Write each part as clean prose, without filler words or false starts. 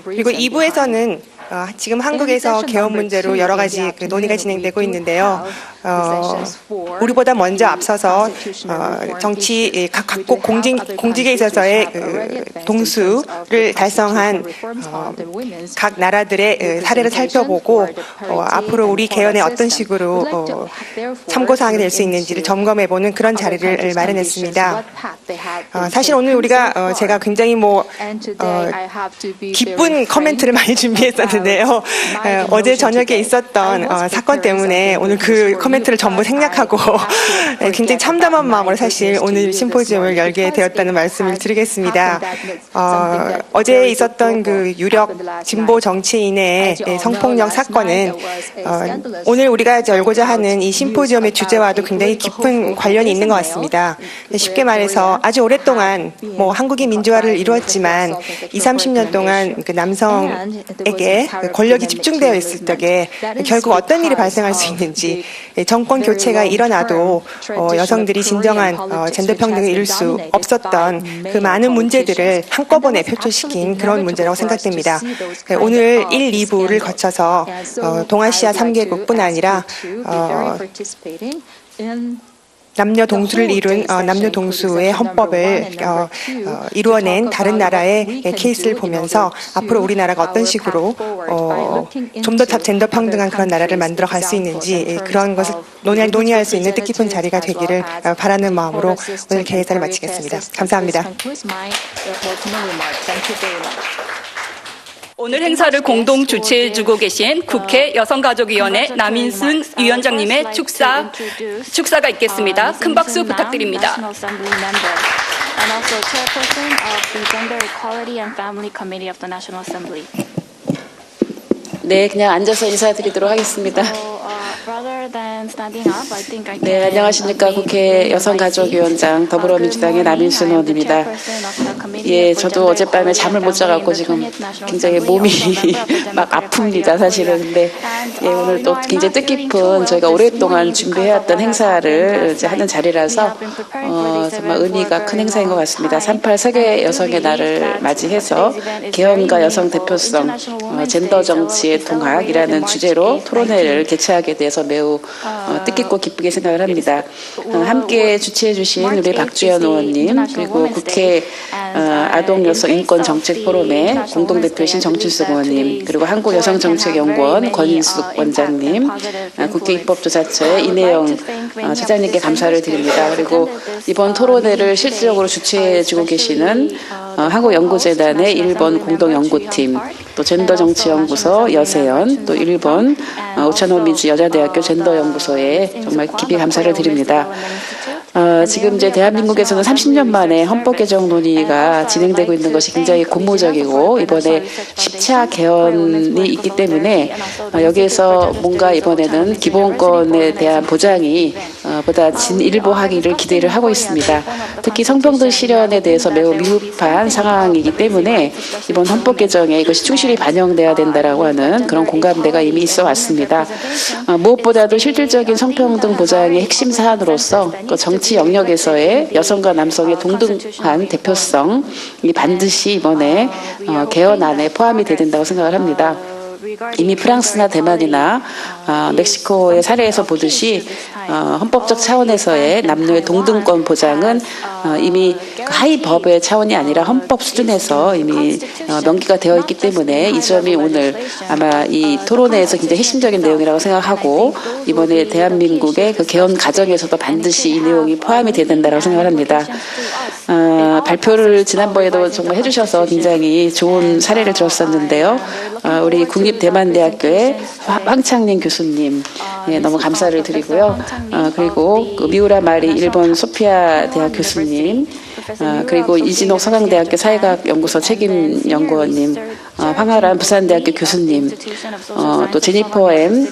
그리고 2부에서는 지금 한국에서 개헌 문제로 여러 가지 논의가 진행되고 있는데요. 우리보다 먼저 앞서서 정치 각국 공직에 있어서의 동수를 달성한 각 나라들의 사례를 살펴보고 앞으로 우리 개헌에 어떤 식으로 참고사항이 될 수 있는지를 점검해보는 그런 자리를 마련했습니다. 사실 오늘 우리가 제가 굉장히 기쁜 코멘트를 많이 준비했었는데요. 어제 저녁에 있었던 사건 때문에 오늘 그 코멘트를 전부 생략하고 굉장히 참담한 마음으로 사실 오늘 심포지엄을 열게 되었다는 말씀을 드리겠습니다. 어제 있었던 그 유력 진보 정치인의 성폭력 사건은 오늘 우리가 열고자 하는 이 심포지엄의 주제와도 굉장히 깊은 관련이 있는 것 같습니다. 쉽게 말해서 아주 오랫동안 한국이 민주화를 이루었지만 20, 30년 동안 그 남성에게 권력이 집중되어 있을 적에 결국 어떤 일이 발생할 수 있는지, 정권 교체가 일어나도 여성들이 진정한 젠더 평등을 이룰 수 없었던 그 많은 문제들을 한꺼번에 표출시킨 그런 문제라고 생각됩니다. 오늘 1, 2부를 거쳐서 동아시아 3개국뿐 아니라 남녀 동수를 이룬 남녀 동수의 헌법을 이루어낸 다른 나라의 케이스를 보면서 앞으로 우리나라가 어떤 식으로 좀 더 젠더 평등한 그런 나라를 만들어 갈 수 있는지 그런 것을 논의할 수 있는 뜻깊은 자리가 되기를 바라는 마음으로 오늘 개회사를 마치겠습니다. 감사합니다. 오늘 행사를 공동 주최해주고 계신 국회 여성가족위원회 남인순 위원장님의 축사가 있겠습니다. 큰 박수 부탁드립니다. 네, 그냥 앉아서 인사드리도록 하겠습니다. 네, 안녕하십니까. 국회 여성가족위원장 더불어민주당의 남인순 의원입니다. 예, 저도 어젯밤에 잠을 못 자갖고 지금 굉장히 몸이 막 아픕니다, 사실은. 근데 예, 오늘 또 굉장히 뜻깊은 저희가 오랫동안 준비해왔던 행사를 이제 하는 자리라서 정말 의미가 큰 행사인 것 같습니다. 38 세계 여성의 날을 맞이해서 개헌과 여성 대표성, 젠더 정치의 동학이라는 주제로 토론회를 개최하게 돼서 매우 뜻깊고 기쁘게 생각을 합니다. 함께 주최해 주신 우리 박주연 의원님, 그리고 국회 아동여성인권정책포럼의 공동대표이신 정춘숙 의원님, 그리고 한국여성정책연구원 권인숙 원장님, 국회 입법조사처의 이내영 차장님께 감사를 드립니다. 그리고 이번 토론회를 실질적으로 주최해 주고 계시는 한국연구재단의 일본 공동연구팀, 또 젠더정치연구소 여세연, 또 일본 오차노미즈 여자대학교 젠더연구소에 정말 깊이 감사를 드립니다. 지금 이제 대한민국에서는 30년 만에 헌법 개정 논의가 진행되고 있는 것이 굉장히 고무적이고 이번에 10차 개헌이 있기 때문에 여기에서 뭔가 이번에는 기본권에 대한 보장이 보다 진일보하기를 기대를 하고 있습니다. 특히 성평등 실현에 대해서 매우 미흡한 상황이기 때문에 이번 헌법 개정에 이것이 충실히 반영돼야 된다라고 하는 그런 공감대가 이미 있어 왔습니다. 무엇보다도 실질적인 성평등 보장의 핵심 사안으로서 정치 영역에서의 여성과 남성의 동등한 대표성이 반드시 이번에 개헌안에 포함이 돼야 된다고 생각을 합니다. 이미 프랑스나 대만이나 멕시코의 사례에서 보듯이 헌법적 차원에서의 남녀의 동등권 보장은 이미 하위 법의 차원이 아니라 헌법 수준에서 이미 명기가 되어 있기 때문에 이 점이 오늘 아마 이 토론회에서 굉장히 핵심적인 내용이라고 생각하고 이번에 대한민국의 그 개헌 과정에서도 반드시 이 내용이 포함이 돼야 된다고 생각을 합니다. 발표를 지난번에도 정말 해주셔서 굉장히 좋은 사례를 들었었는데요. 우리 국립대만대학교의 황창린 교수님, 예, 너무 감사를 드리고요. 그리고 그 미우라 마리 일본 소피아 대학 교수님, 그리고 이진옥 서강대학교 사회과학연구소 책임연구원님, 황아란 부산대학교 교수님, 또 제니퍼 M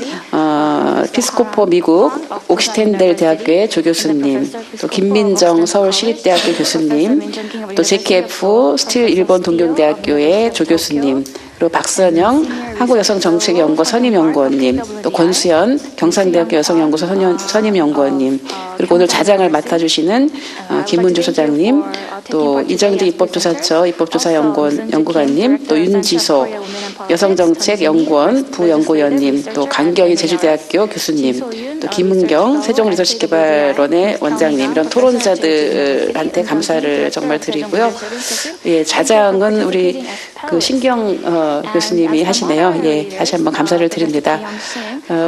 피스코포 미국 옥시텐델 대학교의 조 교수님, 또 김민정 서울시립대학교 교수님, 또 JKF 스틸 일본 동경대학교의 조 교수님, 그리고 박선영 한국여성정책연구원 선임연구원님, 또 권수연 경상대학교 여성연구소 선임연구원님, 그리고 오늘 자장을 맡아주시는 김문주 소장님, 또 이정디 입법조사처 입법조사연구원 연구관님, 또 윤지소 여성정책연구원 부연구위원님, 또 강경희 제주대학교 교수님, 또 김은경 세종리서치개발원의 원장님, 이런 토론자들한테 감사를 정말 드리고요. 예, 자장은 우리 그 신경 교수님이 하시네요. 예, 다시 한번 감사를 드립니다.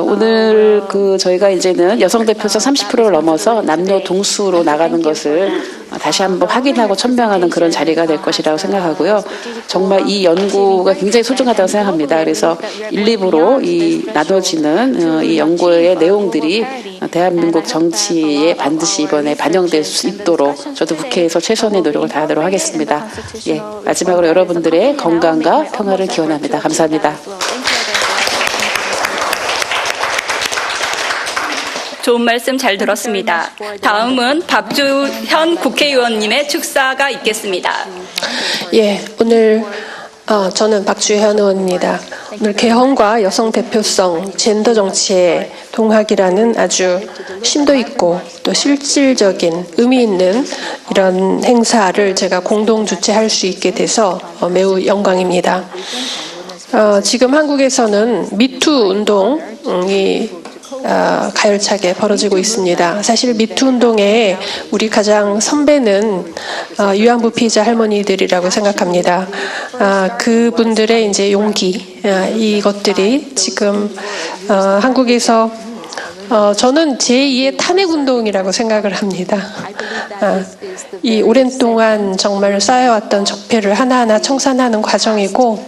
오늘 그 저희가 이제는 여성 대표성 30%를 넘어서 남녀 동수로 나가는 것을 다시 한번 확인하고 천명하는 그런 자리가 될 것이라고 생각하고요. 정말 이 연구가 굉장히 소중하다고 생각합니다. 그래서 1, 2부로 이 나눠지는 이 연구의 내용들이 대한민국 정치에 반드시 이번에 반영될 수 있도록 저도 국회에서 최선의 노력을 다하도록 하겠습니다. 예, 마지막으로 여러분들의 건강과 평화를 기원합니다. 감사합니다. 좋은 말씀 잘 들었습니다. 다음은 박주현 국회의원님의 축사가 있겠습니다. 예, 오늘 저는 박주현 의원입니다. 오늘 개헌과 여성 대표성, 젠더 정치의 동학이라는 아주 심도 있고 또 실질적인 의미 있는 이런 행사를 제가 공동 주최할 수 있게 돼서 매우 영광입니다. 지금 한국에서는 미투 운동이 가열차게 벌어지고 있습니다. 사실 미투 운동의 우리 가장 선배는 위안부 피해자 할머니들이라고 생각합니다. 그분들의 이제 용기, 이것들이 지금 한국에서 저는 제2의 탄핵운동이라고 생각을 합니다. 이 오랜 동안 정말 쌓여왔던 적폐를 하나하나 청산하는 과정이고,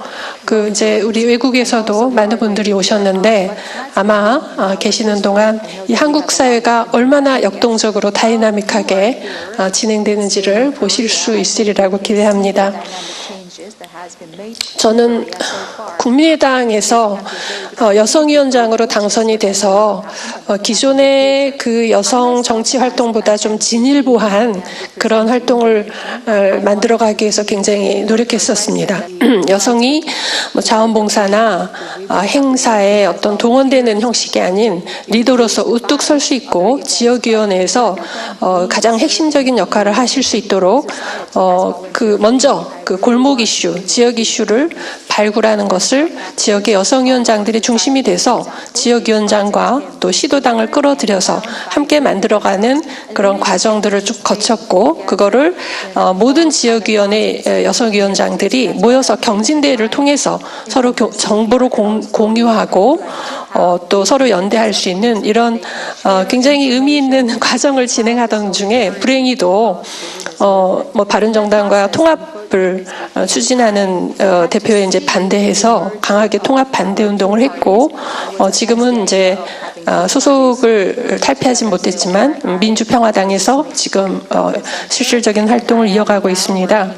그 이제 우리 외국에서도 많은 분들이 오셨는데 아마 계시는 동안 이 한국 사회가 얼마나 역동적으로 다이나믹하게 진행되는지를 보실 수 있으리라고 기대합니다. 저는 국민의당에서 여성위원장으로 당선이 돼서 기존의 그 여성 정치 활동보다 좀 진일보한 그런 활동을 만들어가기 위해서 굉장히 노력했었습니다. 여성이 뭐 자원봉사나 행사에 어떤 동원되는 형식이 아닌 리더로서 우뚝 설 수 있고 지역위원회에서 가장 핵심적인 역할을 하실 수 있도록 먼저 그 골목 이슈, 지역 이슈를 발굴하는 것을 지역의 여성위원장들이 중심이 돼서 지역위원장과 또 시도당을 끌어들여서 함께 만들어가는 그런 과정들을 쭉 거쳤고, 그거를 모든 지역위원회 여성위원장들이 모여서 경진대회를 통해서 서로 정보를 공유하고 또 서로 연대할 수 있는 이런 굉장히 의미 있는 과정을 진행하던 중에 불행히도 뭐 바른정당과 통합을 추진하는 대표에 이제 반대해서 강하게 통합 반대 운동을 했고, 지금은 이제 소속을 탈피하지 못했지만 민주평화당에서 지금 실질적인 활동을 이어가고 있습니다.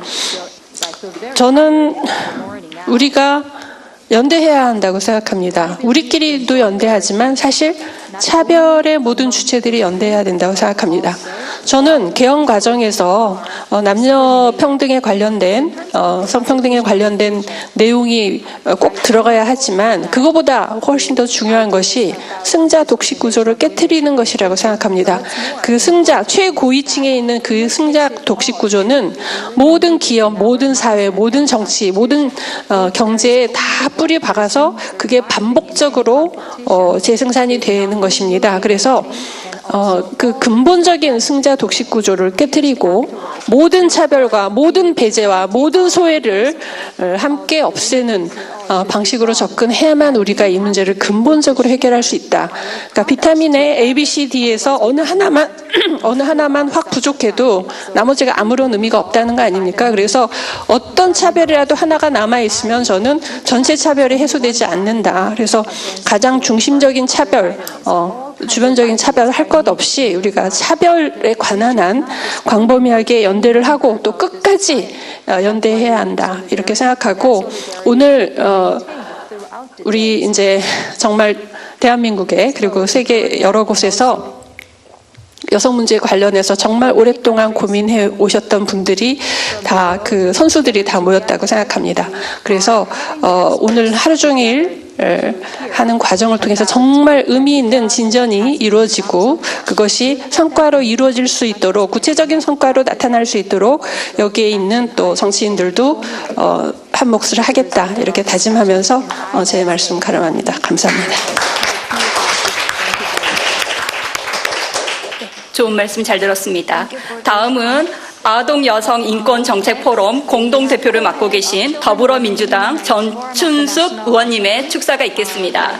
저는 우리가 연대해야 한다고 생각합니다. 우리끼리도 연대하지만 사실 차별의 모든 주체들이 연대해야 된다고 생각합니다. 저는 개헌 과정에서 남녀 평등에 관련된 성평등에 관련된 내용이 꼭 들어가야 하지만 그거보다 훨씬 더 중요한 것이 승자 독식 구조를 깨트리는 것이라고 생각합니다. 그 승자 최고위층에 있는 그 승자 독식 구조는 모든 기업, 모든 사회, 모든 정치, 모든 경제에 다 뿌리 박아서 그게 반복적으로 재생산이 되는 것입니다. 그래서 그 근본적인 승자 독식 구조를 깨트리고 모든 차별과 모든 배제와 모든 소외를 함께 없애는 방식으로 접근해야만 우리가 이 문제를 근본적으로 해결할 수 있다. 그러니까 비타민의 A, B, C, D에서 어느 하나만 확 부족해도 나머지가 아무런 의미가 없다는 거 아닙니까? 그래서 어떤 차별이라도 하나가 남아 있으면 저는 전체 차별이 해소되지 않는다. 그래서 가장 중심적인 차별, 주변적인 차별 할 것 없이 우리가 차별에 관한 한 광범위하게 연대를 하고 또 끝까지 연대해야 한다. 이렇게 생각하고 오늘 우리 이제 정말 대한민국에 그리고 세계 여러 곳에서 여성 문제 관련해서 정말 오랫동안 고민해 오셨던 분들이 다 그 선수들이 다 모였다고 생각합니다. 그래서 오늘 하루 종일 하는 과정을 통해서 정말 의미 있는 진전이 이루어지고 그것이 성과로 이루어질 수 있도록 구체적인 성과로 나타날 수 있도록 여기에 있는 또 정치인들도 한 몫을 하겠다 이렇게 다짐하면서 제 말씀 가름합니다. 감사합니다. 좋은 말씀 잘 들었습니다. 다음은 아동 여성 인권 정책 포럼 공동 대표를 맡고 계신 더불어민주당 전춘숙 의원님의 축사가 있겠습니다.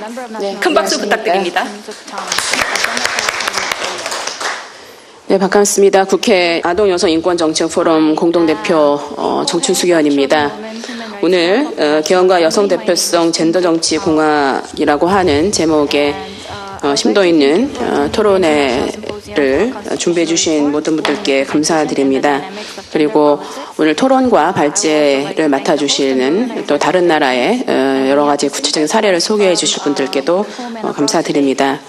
큰 박수 부탁드립니다. 네, 반갑습니다. 국회 아동 여성 인권 정책 포럼 공동 대표 정춘숙 의원입니다. 오늘 개헌과 여성 대표성 젠더 정치 공학이라고 하는 제목의 심도 있는 토론회를 준비해 주신 모든 분들께 감사드립니다. 그리고 오늘 토론과 발제를 맡아주시는 또 다른 나라의 여러 가지 구체적인 사례를 소개해 주실 분들께도 감사드립니다.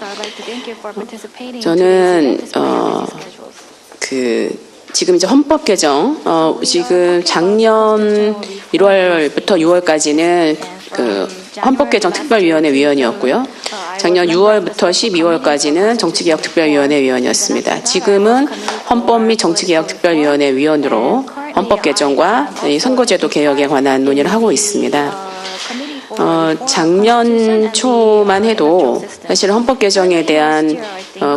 저는 지금 이제 헌법 개정 지금 작년 1월부터 6월까지는 헌법 개정 특별위원회 위원이었고요. 작년 6월부터 12월까지는 정치개혁특별위원회 위원이었습니다. 지금은 헌법 및 정치개혁 특별위원회 위원으로 헌법 개정과 선거제도 개혁에 관한 논의를 하고 있습니다. 작년 초만 해도 사실 헌법 개정에 대한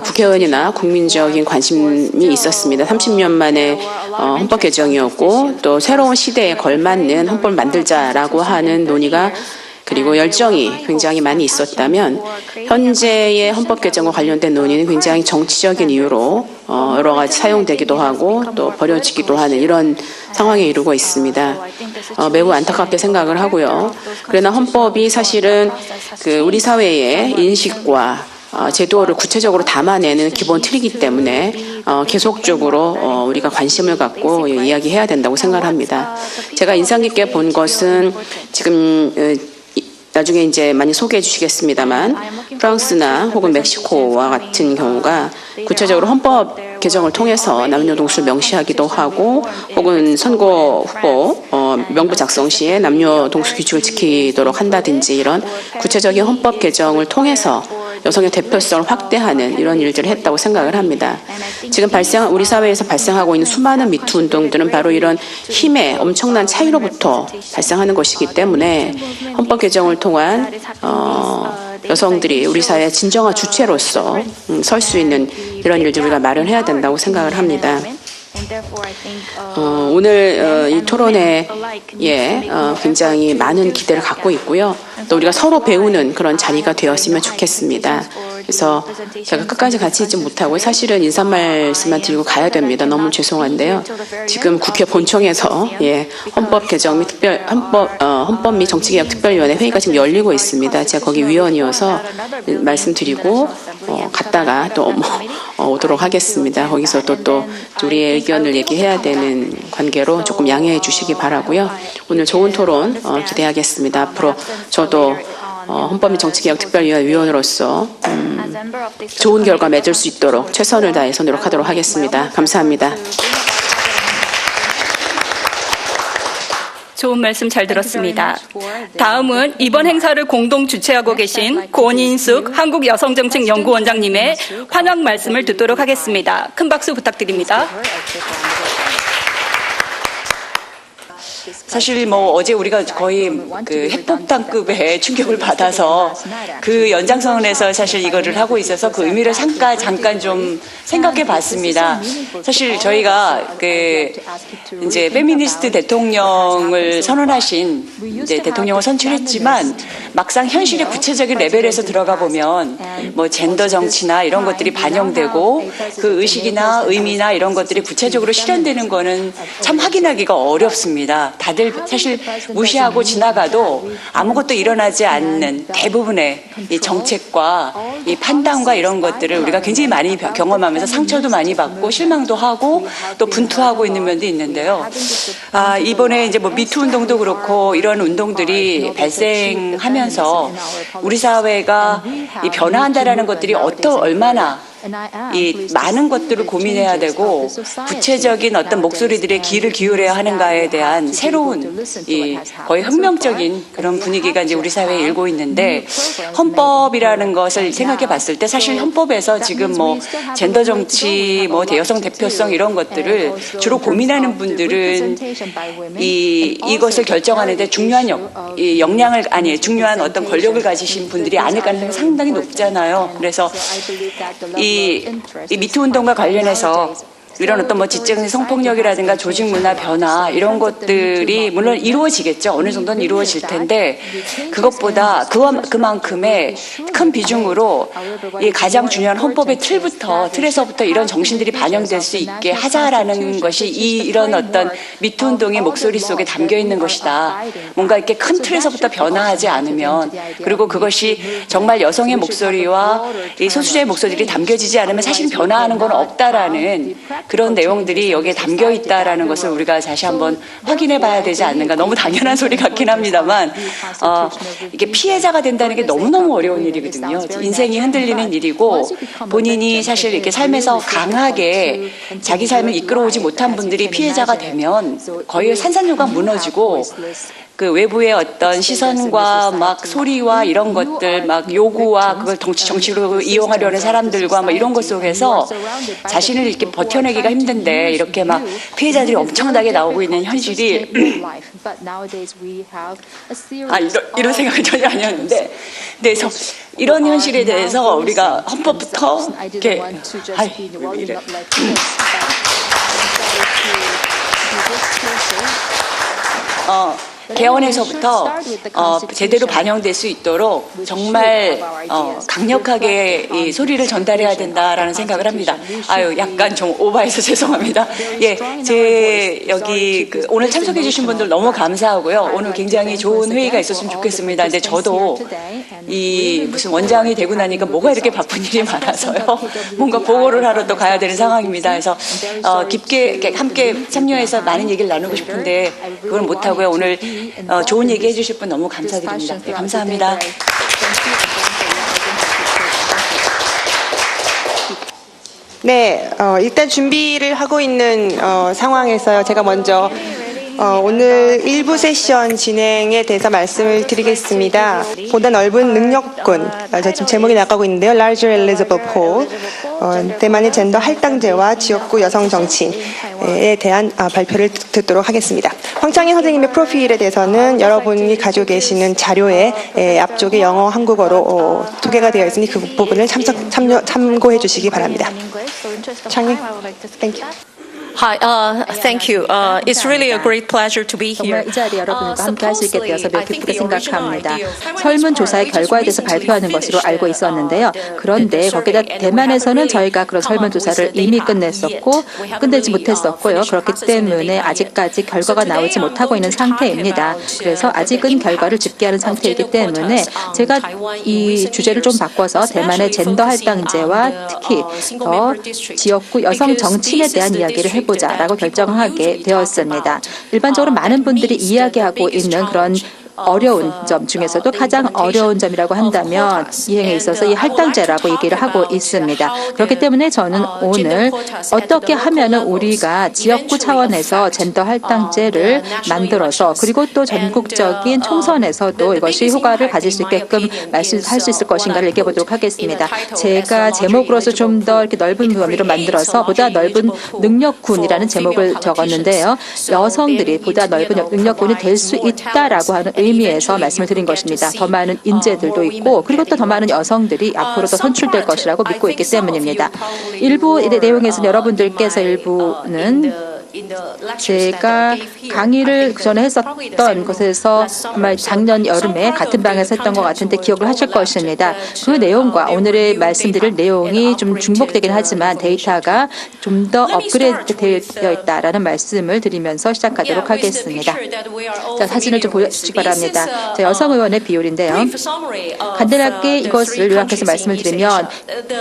국회의원이나 국민적인 관심이 있었습니다. 30년 만에 헌법 개정이었고 또 새로운 시대에 걸맞는 헌법을 만들자라고 하는 논의가 그리고 열정이 굉장히 많이 있었다면 현재의 헌법 개정과 관련된 논의는 굉장히 정치적인 이유로 여러 가지 사용되기도 하고 또 버려지기도 하는 이런 상황에 이르고 있습니다. 매우 안타깝게 생각을 하고요. 그러나 헌법이 사실은 우리 사회의 인식과 제도를 구체적으로 담아내는 기본 틀이기 때문에 계속적으로 우리가 관심을 갖고 이야기해야 된다고 생각을 합니다. 제가 인상 깊게 본 것은 지금 나중에 이제 많이 소개해 주시겠습니다만 프랑스나 혹은 멕시코와 같은 경우가 구체적으로 헌법 개정을 통해서 남녀동수를 명시하기도 하고 혹은 선거 후보 명부 작성 시에 남녀동수 규칙을 지키도록 한다든지 이런 구체적인 헌법 개정을 통해서 여성의 대표성을 확대하는 이런 일들을 했다고 생각을 합니다. 지금 우리 사회에서 발생하고 있는 수많은 미투 운동들은 바로 이런 힘의 엄청난 차이로부터 발생하는 것이기 때문에 헌법 개정을 통한 여성들이 우리 사회의 진정한 주체로서 설 수 있는 이런 일들을 우리가 마련해야 된다고 생각을 합니다. 오늘 이 토론회에 굉장히 많은 기대를 갖고 있고요. 또 우리가 서로 배우는 그런 자리가 되었으면 좋겠습니다. 그래서 제가 끝까지 같이 있지 못하고 사실은 인사 말씀만 드리고 가야 됩니다. 너무 죄송한데요. 지금 국회 본청에서 헌법 개정 및 헌법 및 정치개혁 특별위원회 회의가 지금 열리고 있습니다. 제가 거기 위원이어서 말씀드리고 갔다가 또 오도록 하겠습니다. 거기서 또 우리의 의견을 얘기해야 되는 관계로 조금 양해해 주시기 바라고요. 오늘 좋은 토론 기대하겠습니다. 앞으로 저도 헌법 및 정치개혁 특별위원회 위원으로서 좋은 결과 맺을 수 있도록 최선을 다해서 노력하도록 하겠습니다. 감사합니다. 좋은 말씀 잘 들었습니다. 다음은 이번 행사를 공동 주최하고 계신 권인숙 한국여성정책연구원장님의 환영 말씀을 듣도록 하겠습니다. 큰 박수 부탁드립니다. 사실 어제 우리가 거의 핵폭탄급의 충격을 받아서 그 연장선에서 사실 이거를 하고 있어서 그 의미를 잠깐 좀 생각해 봤습니다. 사실 저희가 이제 페미니스트 대통령을 선언하신 이제 대통령을 선출했지만 막상 현실의 구체적인 레벨에서 들어가 보면 젠더 정치나 이런 것들이 반영되고 그 의식이나 의미나 이런 것들이 구체적으로 실현되는 거는 참 확인하기가 어렵습니다. 다들 사실 무시하고 지나가도 아무것도 일어나지 않는 대부분의 이 정책과 이 판단과 이런 것들을 우리가 굉장히 많이 경험하면서 상처도 많이 받고 실망도 하고 또 분투하고 있는 면도 있는데요. 이번에 이제 미투 운동도 그렇고 이런 운동들이 발생하면서 우리 사회가 이 변화한다라는 것들이 얼마나 이 많은 것들을 고민해야 되고 구체적인 어떤 목소리들의 귀를 기울여야 하는가에 대한 새로운 이 거의 혁명적인 그런 분위기가 이제 우리 사회에 일고 있는데 헌법이라는 것을 생각해 봤을 때 사실 헌법에서 지금 뭐 젠더 정치, 뭐 여성 대표성 이런 것들을 주로 고민하는 분들은 이것을 결정하는데 중요한 역량을 중요한 어떤 권력을 가지신 분들이 아닐 가능성이 상당히 높잖아요. 그래서 이 미투 운동과 관련해서 이런 어떤 뭐 지적 성폭력이라든가 조직 문화 변화 이런 것들이 물론 이루어지겠죠. 어느 정도는 이루어질 텐데 그것보다 그만큼의 큰 비중으로 이 가장 중요한 헌법의 틀에서부터 이런 정신들이 반영될 수 있게 하자라는 것이 이런 어떤 미투 운동의 목소리 속에 담겨 있는 것이다. 뭔가 이렇게 큰 틀에서부터 변화하지 않으면 그리고 그것이 정말 여성의 목소리와 이 소수자의 목소리들이 담겨지지 않으면 사실 변화하는 건 없다라는 그런 내용들이 여기에 담겨 있다라는 것을 우리가 다시 한번 확인해 봐야 되지 않는가. 너무 당연한 소리 같긴 합니다만 이게 피해자가 된다는 게 너무너무 어려운 일이거든요. 인생이 흔들리는 일이고 본인이 사실 이렇게 삶에서 강하게 자기 삶을 이끌어오지 못한 분들이 피해자가 되면 거의 산산조각 무너지고 그 외부의 어떤 시선과 막 소리와 이런 것들 막 요구와 그걸 정치로 이용하려는 사람들과 막 이런 것 속에서 자신을 이렇게 버텨내기가 힘든데 이렇게 막 피해자들이 엄청나게 나오고 있는 현실이 이런 생각은 전혀 아니었는데 그래서 이런 현실에 대해서 우리가 헌법부터 이렇게 왜 이래. 개헌에서부터 제대로 반영될 수 있도록 정말 강력하게 이 소리를 전달해야 된다라는 생각을 합니다. 약간 좀 오버해서 죄송합니다. 제 여기 오늘 참석해 주신 분들 너무 감사하고요. 오늘 굉장히 좋은 회의가 있었으면 좋겠습니다. 근데 저도 이 무슨 원장이 되고 나니까 뭐가 이렇게 바쁜 일이 많아서요. 뭔가 보고를 하러 또 가야 되는 상황입니다. 그래서 깊게 함께 참여해서 많은 얘기를 나누고 싶은데 그걸 못하고요. 오늘 좋은 얘기 해주실 분 너무 감사드립니다. 네, 감사합니다. 네, 일단 준비를 하고 있는 상황에서요. 제가 먼저 오늘 1부 세션 진행에 대해서 말씀을 드리겠습니다. 보다 넓은 능력군, 지금 제목이 나가고 있는데요. Larger Eligible Pool, 대만의 젠더 할당제와 지역구 여성 정치에 대한 발표를 듣도록 하겠습니다. 황창희 선생님의 프로필에 대해서는 여러분이 가지고 계시는 자료에 앞쪽에 영어, 한국어로 소개가 되어 있으니 그 부분을 참고해 주시기 바랍니다. 창희, thank you. Hi, thank you. It's really a great pleasure to be here. 정말 이 자리에 여러분과 함께 할 수 있게 되어서 매우 기쁘게 생각합니다. 설문조사의 결과에 대해서 발표하는 것으로 알고 있었는데요. 그런데 거기다 대만에서는 저희가 그런 설문조사를 이미 끝내지 못했었고요. 그렇기 때문에 아직까지 결과가 나오지 못하고 있는 상태입니다. 그래서 아직은 결과를 집계하는 상태이기 때문에 제가 이 주제를 좀 바꿔서 대만의 젠더 할당제와 특히 지역구 여성 정치인에 대한 이야기를 해보자라고 결정하게 되었습니다. 일반적으로 많은 분들이 이야기하고 있는 그런 어려운 점 중에서도 가장 어려운 점이라고 한다면 이행에 있어서 이 할당제라고 얘기를 하고 있습니다. 그렇기 때문에 저는 오늘 어떻게 하면은 우리가 지역구 차원에서 젠더 할당제를 만들어서 그리고 또 전국적인 총선에서도 이것이 효과를 가질 수 있게끔 할 수 있을 것인가를 얘기해 보도록 하겠습니다. 제가 제목으로서 좀 더 이렇게 넓은 범위로 만들어서 보다 넓은 능력군이라는 제목을 적었는데요. 여성들이 보다 넓은 능력군이 될 수 있다라고 하는 의미에서 말씀을 드린 것입니다. 더 많은 인재들도 있고 그리고 또 더 많은 여성들이 앞으로 더 선출될 것이라고 믿고 있기 때문입니다. 일부 내용에서는 여러분들께서 일부는 제가 강의를 전에 했었던 곳에서 아마 작년 여름에 같은 방에서 했던 것 같은데 기억을 하실 것입니다. 그 내용과 오늘의 말씀드릴 내용이 좀 중복되긴 하지만 데이터가 좀 더 업그레이드 되어 있다라는 말씀을 드리면서 시작하도록 하겠습니다. 자, 사진을 좀 보여주시기 바랍니다. 자, 여성 의원의 비율인데요. 간단하게 이것을 요약해서 말씀을 드리면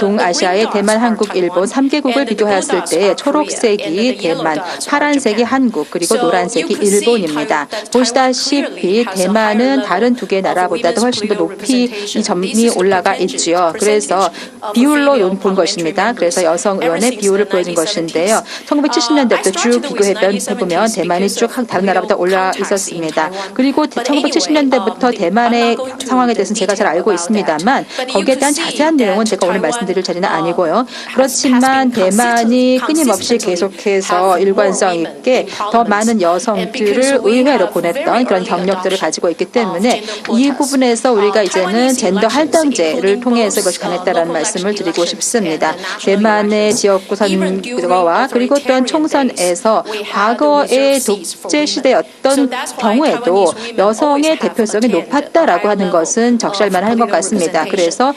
동아시아의 대만, 한국, 일본 3개국을 비교하였을 때 초록색이 대만, 파란색이 한국 그리고 노란색이 일본입니다. 보시다시피 대만은 다른 두 개의 나라보다도 훨씬 더 높이 이 점이 올라가 있지요. 그래서 비율로 본 것입니다. 그래서 여성 의원의 비율을 보여준 것인데요. 1970년대부터 쭉 비교해보면 대만이 쭉 다른 나라보다 올라 있었습니다. 그리고 1970년대부터 대만의 상황에 대해서는 제가 잘 알고 있습니다만 거기에 대한 자세한 내용은 제가 오늘 말씀드릴 자리는 아니고요. 그렇지만 대만이 끊임없이 계속해서 일관성 있게 더 많은 여성들을 의회로 보냈던 그런 경력들을 가지고 있기 때문에 이 부분에서 우리가 이제는 젠더 할당제를 통해서 이것이 가능했다라는 말씀을 드리고 싶습니다. 대만의 지역구 선거와 그리고 또한 총선에서 과거의 독재 시대였던 경우에도 여성의 대표성이 높았다라고 하는 것은 적시할만한 것 같습니다. 그래서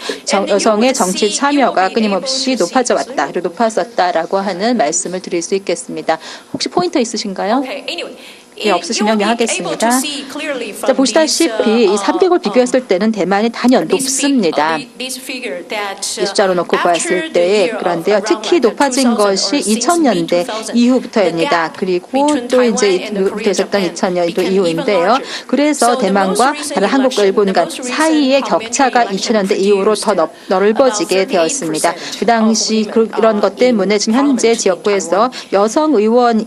여성의 정치 참여가 끊임없이 높아져 왔다, 그리고 높았었다라고 하는 말씀을 드릴 수 있겠습니다. 혹시 포인트 있으신가요? 예, 없으시면 하겠습니다. 자, 보시다시피 이 3개국을 비교했을 때는 대만이 단연 높습니다. 이 숫자로 놓고 보았을 때. 그런데요, 특히 높아진 것이 2000년대 이후부터입니다. 그리고 또 이제 있었던 2000년도 이후인데요. 그래서 대만과 다른 한국과 일본 간 사이의 격차가 2000년대 이후로 더 넓어지게 되었습니다. 그 당시 그런 것 때문에 지금 현재 지역구에서 여성 의원이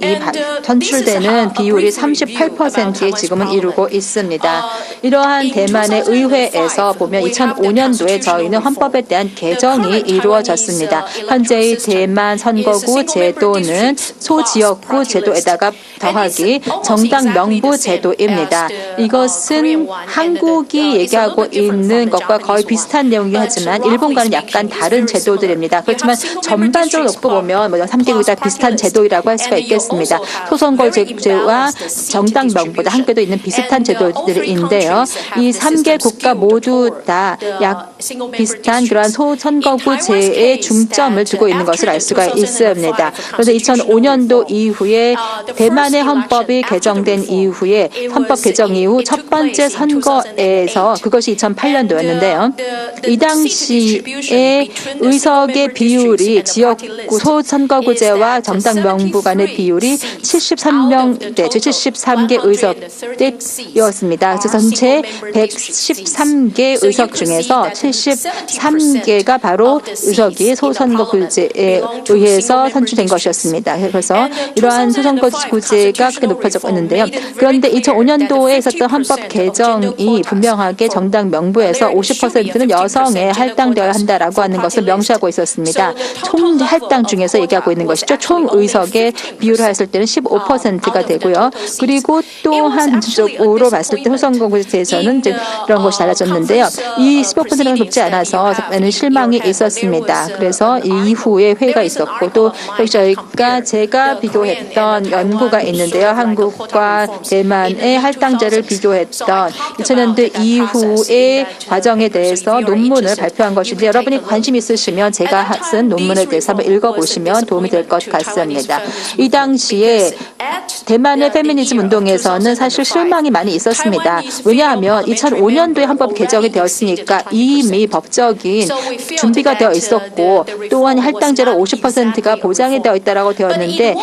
선출되는 비율이 38%에 지금은 이루고 있습니다. 이러한 대만의 의회에서 보면 2005년도에 저희는 헌법에 대한 개정이 이루어졌습니다. 현재의 대만 선거구 제도는 소지역구 제도에다가 더하기 정당 명부 제도입니다. 이것은 한국이 얘기하고 있는 것과 거의 비슷한 내용이긴 하지만 일본과는 약간 다른 제도들입니다. 그렇지만 전반적으로 놓고 보면 3개국이 다 비슷한 제도라고 할 수가 있겠습니다. 소선거제와 정당 명부도 함께도 있는 비슷한 제도들인데요. 이 3개 국가 모두 다 비슷한 그러한 소선거구제에 중점을 두고 있는 것을 알 수가 있습니다. 그래서 2005년도 이후에 대만의 헌법이 개정된 이후에 헌법 개정 이후 첫 번째 선거에서 그것이 2008년도였는데요. 이 당시에 의석의 비율이 지역구 소선거구제와 정당 명부 간의 비율이 73대 73개 의석이었습니다. 그래서 전체 113개 의석 중에서 73개가 바로 의석이 소선거구제에 의해서 선출된 것이었습니다. 그래서 이러한 소선거구제가 크게 높아졌는데요. 그런데 2005년도에 있었던 헌법 개정이 분명하게 정당 명부에서 50%는 여성에 할당되어야 한다라고 하는 것을 명시하고 있었습니다. 총 할당 중에서 얘기하고 있는 것이죠. 총 의석의 비율을 했을 때는 15%가 되고요. 그리고 또한 전체적으로 봤을 때 소선거구제에서는 이런 것이 달라졌는데요. 이 15%가 높지 않아서 많은 실망이 있었습니다. 그래서 이후에 회의가 있었고 또 제가 비교했던 연구가 있는데요. 한국과 대만의 할당제를 비교했던 2000년대 이후의 과정에 대해서 논문을 발표한 것인데 여러분이 관심 있으시면 제가 쓴 논문에 대해서 한번 읽어보시면 도움이 될 것 같습니다. 이 당시에 대만의 페미니즘 운동에서는 사실 실망이 많이 있었습니다. 왜냐하면 2005년도에 헌법 개정이 되었으니까 이미 법적인 준비가 되어 있었고 또한 할당제로 50%가 보장이 되어 있다고 되었는데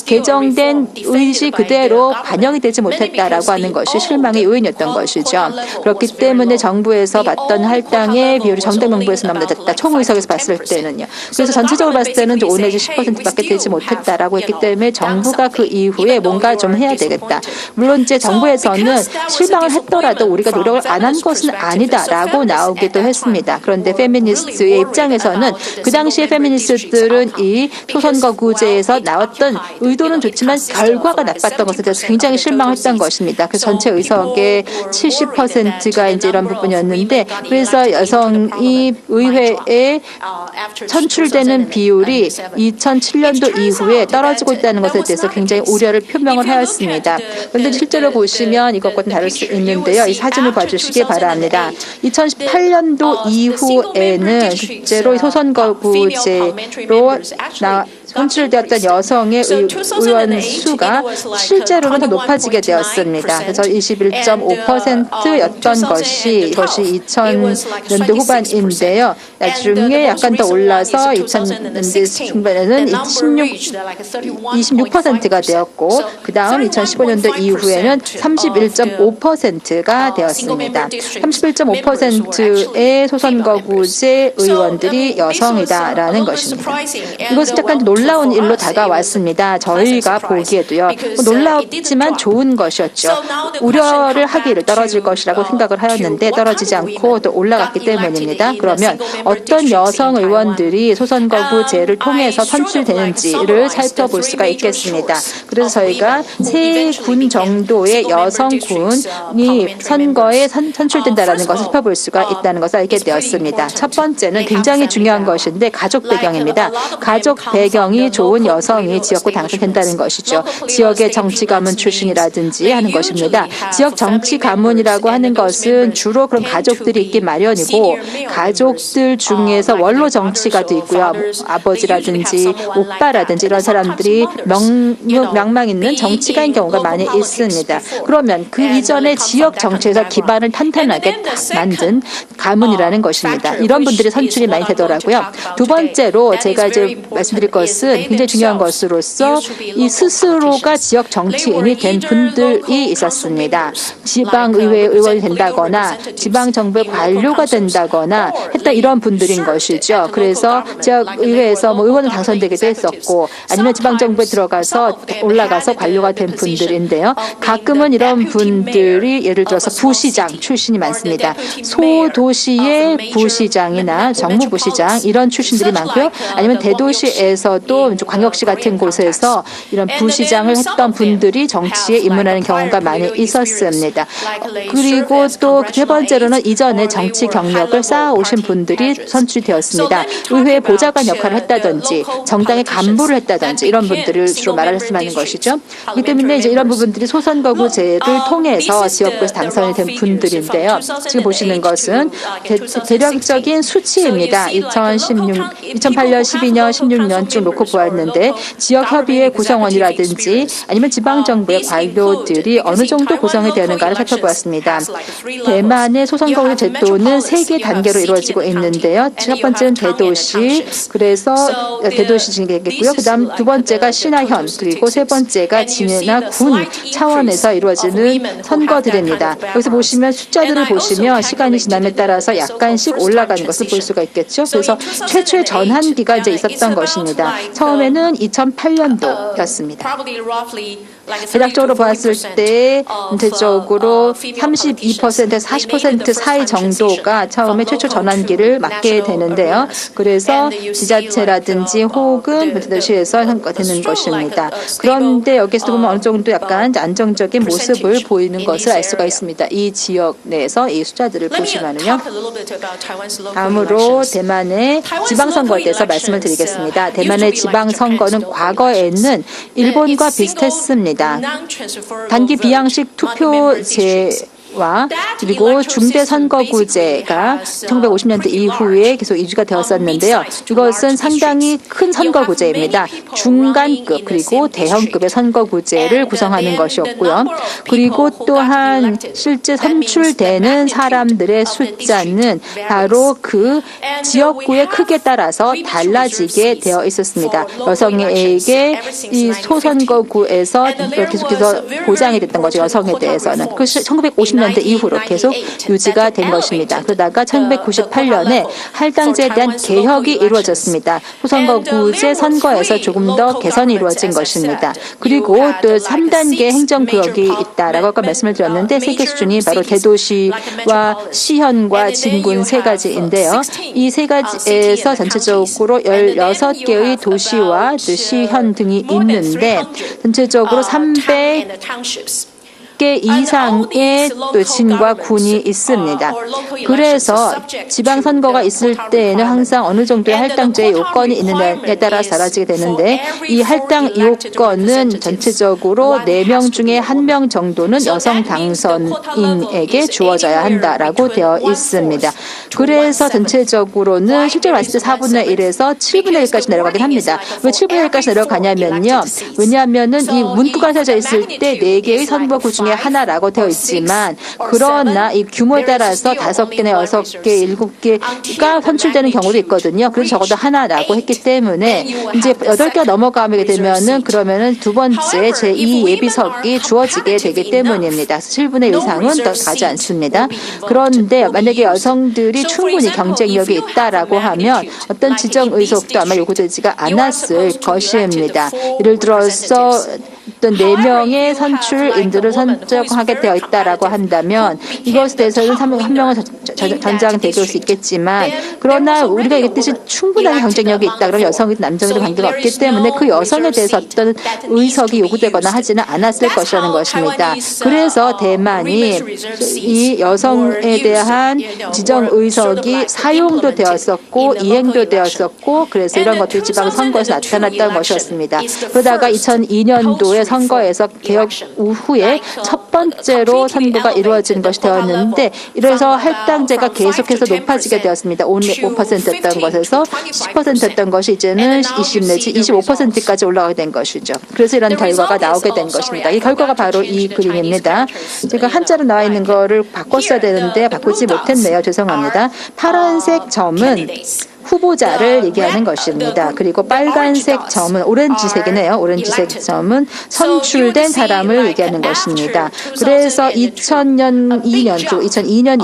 개정된 의지 그대로 반영이 되지 못했다라고 하는 것이 실망의 요인이었던 것이죠. 그렇기 때문에 정부에서 받던 할당의 비율이 정당 명부에서 너무 낮았다. 총의석에서 봤을 때는요. 그래서 전체적으로 봤을 때는 5 내지 10%밖에 되지 못했다라고 했기 때문에 정부가 그 이후에 뭔가 좀 해야 되겠다. 물론 이제 정부에서는 실망을 했더라도 우리가 노력을 안 한 것은 아니다라고 나오기도 했습니다. 그런데 페미니스트의 입장에서는 그 당시에 페미니스트들은 이 소선거구제에서 나왔던 의도는 좋지만 결과가 나빴던 것에 대해서 굉장히 실망했던 것입니다. 그 전체 의석의 70%가 이제 이런 부분이었는데 그래서 여성이 의회에 선출되는 비율이 2007년도 이후에 떨어지고 있다는 것에 대해서 굉장히 우려를 표명을 하였습니다. 있습니다. 그런데 실제로 보시면 이것과는 다를 수 있는데요. 이 사진을 봐주시기 바랍니다. 2018년도 이후에는 실제로 소선거구제로 선출되었던 여성의 의원 수가 실제로는 더 높아지게 되었습니다. 그래서 21.5%였던 것이 이것이 2000년대 후반인데요. 나중에 약간 더 올라서 2000년대 중반에는 26%가 되었고 그 다음 2015년도 이후에는 31.5%가 되었습니다. 31.5%의 소선거구제 의원들이 여성이다라는 것입니다. 이것은 약간 놀라운 일로 다가왔습니다. 저희가 보기에도요. 놀랍지만 좋은 것이었죠. 우려를 하기를 떨어질 것이라고 생각을 하였는데 떨어지지 않고 또 올라갔기 때문입니다. 그러면 어떤 여성 의원들이 소선거구제를 통해서 선출되는지를 살펴볼 수가 있겠습니다. 그래서 저희가 3군 정도의 여성군이 선거에 선출된다는 것을 살펴볼 수가 있다는 것을 알게 되었습니다. 첫 번째는 굉장히 중요한 것인데 가족 배경입니다. 가족 배경이 좋은 여성이 지역구 당선된다는 것이죠. 지역의 정치 가문 출신이라든지 하는 것입니다. 지역 정치 가문이라고 하는 것은 주로 그런 가족들이 있기 마련이고 가족들 중에서 원로 정치가도 있고요. 아버지라든지 오빠라든지 이런 사람들이 명망 있는 정치가인 경우가 많이 있습니다. 그러면 그 이전에 지역 정치에서 기반을 탄탄하게 만든 가문이라는 것입니다. 이런 분들이 선출이 많이 되더라고요. 두 번째로 제가 이제 말씀드릴 것은 굉장히 중요한 것으로서 이 스스로가 지역 정치인이 된 분들이 있었습니다. 지방의회 의원이 된다거나 지방정부의 관료가 된다거나 했던 이런 분들인 것이죠. 그래서 지역의회에서 의원을 당선되기도 했었고 아니면 지방정부에 들어가서 올라가서 관료가 된 분들인데요. 가끔은 이런 분들이 예를 들어서 부시장 출신이 많습니다. 소도시의 부시장이나 정무부시장 이런 출신들이 많고요. 아니면 대도시에서도 광역시 같은 곳에서 이런 부시장을 했던 분들이 정치에 입문하는 경우가 많이 있었습니다. 그리고 또 세 번째로는 이전에 정치 경력을 쌓아오신 분들이 선출되었습니다. 의회 보좌관 역할을 했다든지 정당의 간부를 했다든지 이런 분들을 주로 말하는 것이죠. 그렇기 때문에 이제 이런 부분들이 소선거구제를 통해서 지역구에서 당선이 된 분들인데요. 지금 보시는 것은 대략적인 수치입니다. 2008년, 12년, 16년쯤 놓고 보았는데 지역협의회 구성원이라든지 아니면 지방정부의 관료들이 어느 정도 구성이 되는가를 살펴보았습니다. 대만의 소선거구 제도는 3개 단계로 이루어지고 있는데요. 첫 번째는 대도시, 그래서 대도시 징계겠고요. 그다음 두 번째가 신화현, 그리고 세 번째가 진해나 군 차원에서 이루어지는 선거들입니다. 여기서 보시면 숫자들을 보시면 시간이 지남에 따라서 약간씩 올라가는 것을 볼 수가 있겠죠. 그래서 최초의 전환기가 이제 있었던 것입니다. 처음에는 2008년도였습니다. 대략적으로 보았을 때 전체적으로 32%에서 40% 사이 정도가 처음에 최초 전환기를 맞게 되는데요. 그래서 지자체라든지 혹은 대도시에서 선거되는 것입니다. 그런데 여기서 보면 어느 정도 약간 안정적인 모습을 보이는 것을 알 수가 있습니다. 이 지역 내에서 이 숫자들을 보시면요. 다음으로 대만의 지방선거에 대해서 말씀을 드리겠습니다. 대만의 지방선거는 과거에는 일본과 비슷했습니다. 단기 비양식 투표제와 그리고 중대선거구제가 1950년대 이후에 계속 유지가 되었었는데요. 이것은 상당히 큰 선거구제입니다. 중간급 그리고 대형급의 선거구제를 구성하는 것이었고요. 그리고 또한 실제 선출되는 사람들의 숫자는 바로 그 지역구의 크기에 따라서 달라지게 되어 있었습니다. 여성에게 이 소선거구에서 계속해서 보장이 됐던 거죠. 여성에 대해서는. 그 1950년대 이후로 계속 유지가 된 것입니다. 그러다가 1998년에 할당제에 대한 개혁이 이루어졌습니다. 소선거구제 선거에서 조금 더 개선이 이루어진 것입니다. 그리고 또 3단계 행정구역이 있다라고 아까 말씀을 드렸는데 세계 수준이 바로 대도시와 시현과 진군 세 가지인데요. 이 세 가지에서 전체적으로 16개의 도시와 시현 등이 있는데 전체적으로 6개 이상의 또 진과 군이 있습니다. 그래서 지방선거가 있을 때에는 항상 어느 정도의 할당제의 요건이 있느냐에 따라 사라지게 되는데 이 할당 요건은 전체적으로 4명 중에 1명 정도는 여성 당선인에게 주어져야 한다라고 되어 있습니다. 그래서 전체적으로는 실제로 봤을 때 4분의 1에서 7분의 1까지 내려가긴 합니다. 왜 7분의 1까지 내려가냐면요. 왜냐하면은 이 문구가 써져 있을 때 4개의 선거구 중에 하나라고 되어 있지만 그러나 이 규모에 따라서 5개나 6개, 7개가 선출되는 경우도 있거든요. 그래서 적어도 하나라고 했기 때문에 이제 8개가 넘어가게 되면은 그러면은 두 번째 제2 예비석이 주어지게 되기 때문입니다. 7분의 1 이상은 더 가지 않습니다. 그런데 만약에 여성들이 충분히 경쟁력이 있다라고 하면 어떤 지정 의석도 아마 요구되지가 않았을 것입니다. 예를 들어서 어떤 4명의 선출인들을 선정하게 되어 있다라고 한다면 이것에 대해서는 한 명은 전장되길 수 있겠지만 그러나 우리가 얘기했듯이 충분한 경쟁력이 있다. 그럼 여성이든 남성이든 관계가 없기 때문에 그 여성에 대해서 어떤 의석이 요구되거나 하지는 않았을 것이라는 것입니다. 그래서 대만이 이 여성에 대한 지정 의석이 사용도 되었었고 이행도 되었었고 그래서 이런 것들이 지방선거에서 나타났던 것이었습니다. 그러다가 2002년도에 선거에서 개혁 후에 첫 번째로 선거가 이루어진 것이 되었는데 이래서 할당제가 계속해서 높아지게 되었습니다. 5%였던 것에서 10%였던 것이 이제는 20 내지 25%까지 올라가게 된 것이죠. 그래서 이런 결과가 나오게 된 것입니다. 이 결과가 바로 이 그림입니다. 제가 한자로 나와 있는 거를 바꿨어야 되는데 바꾸지 못했네요. 죄송합니다. 파란색 점은 후보자를 얘기하는 것입니다. 그리고 빨간색 점은 오렌지색이네요. 오렌지색 점은 선출된 사람을 얘기하는 것입니다. 그래서 2002년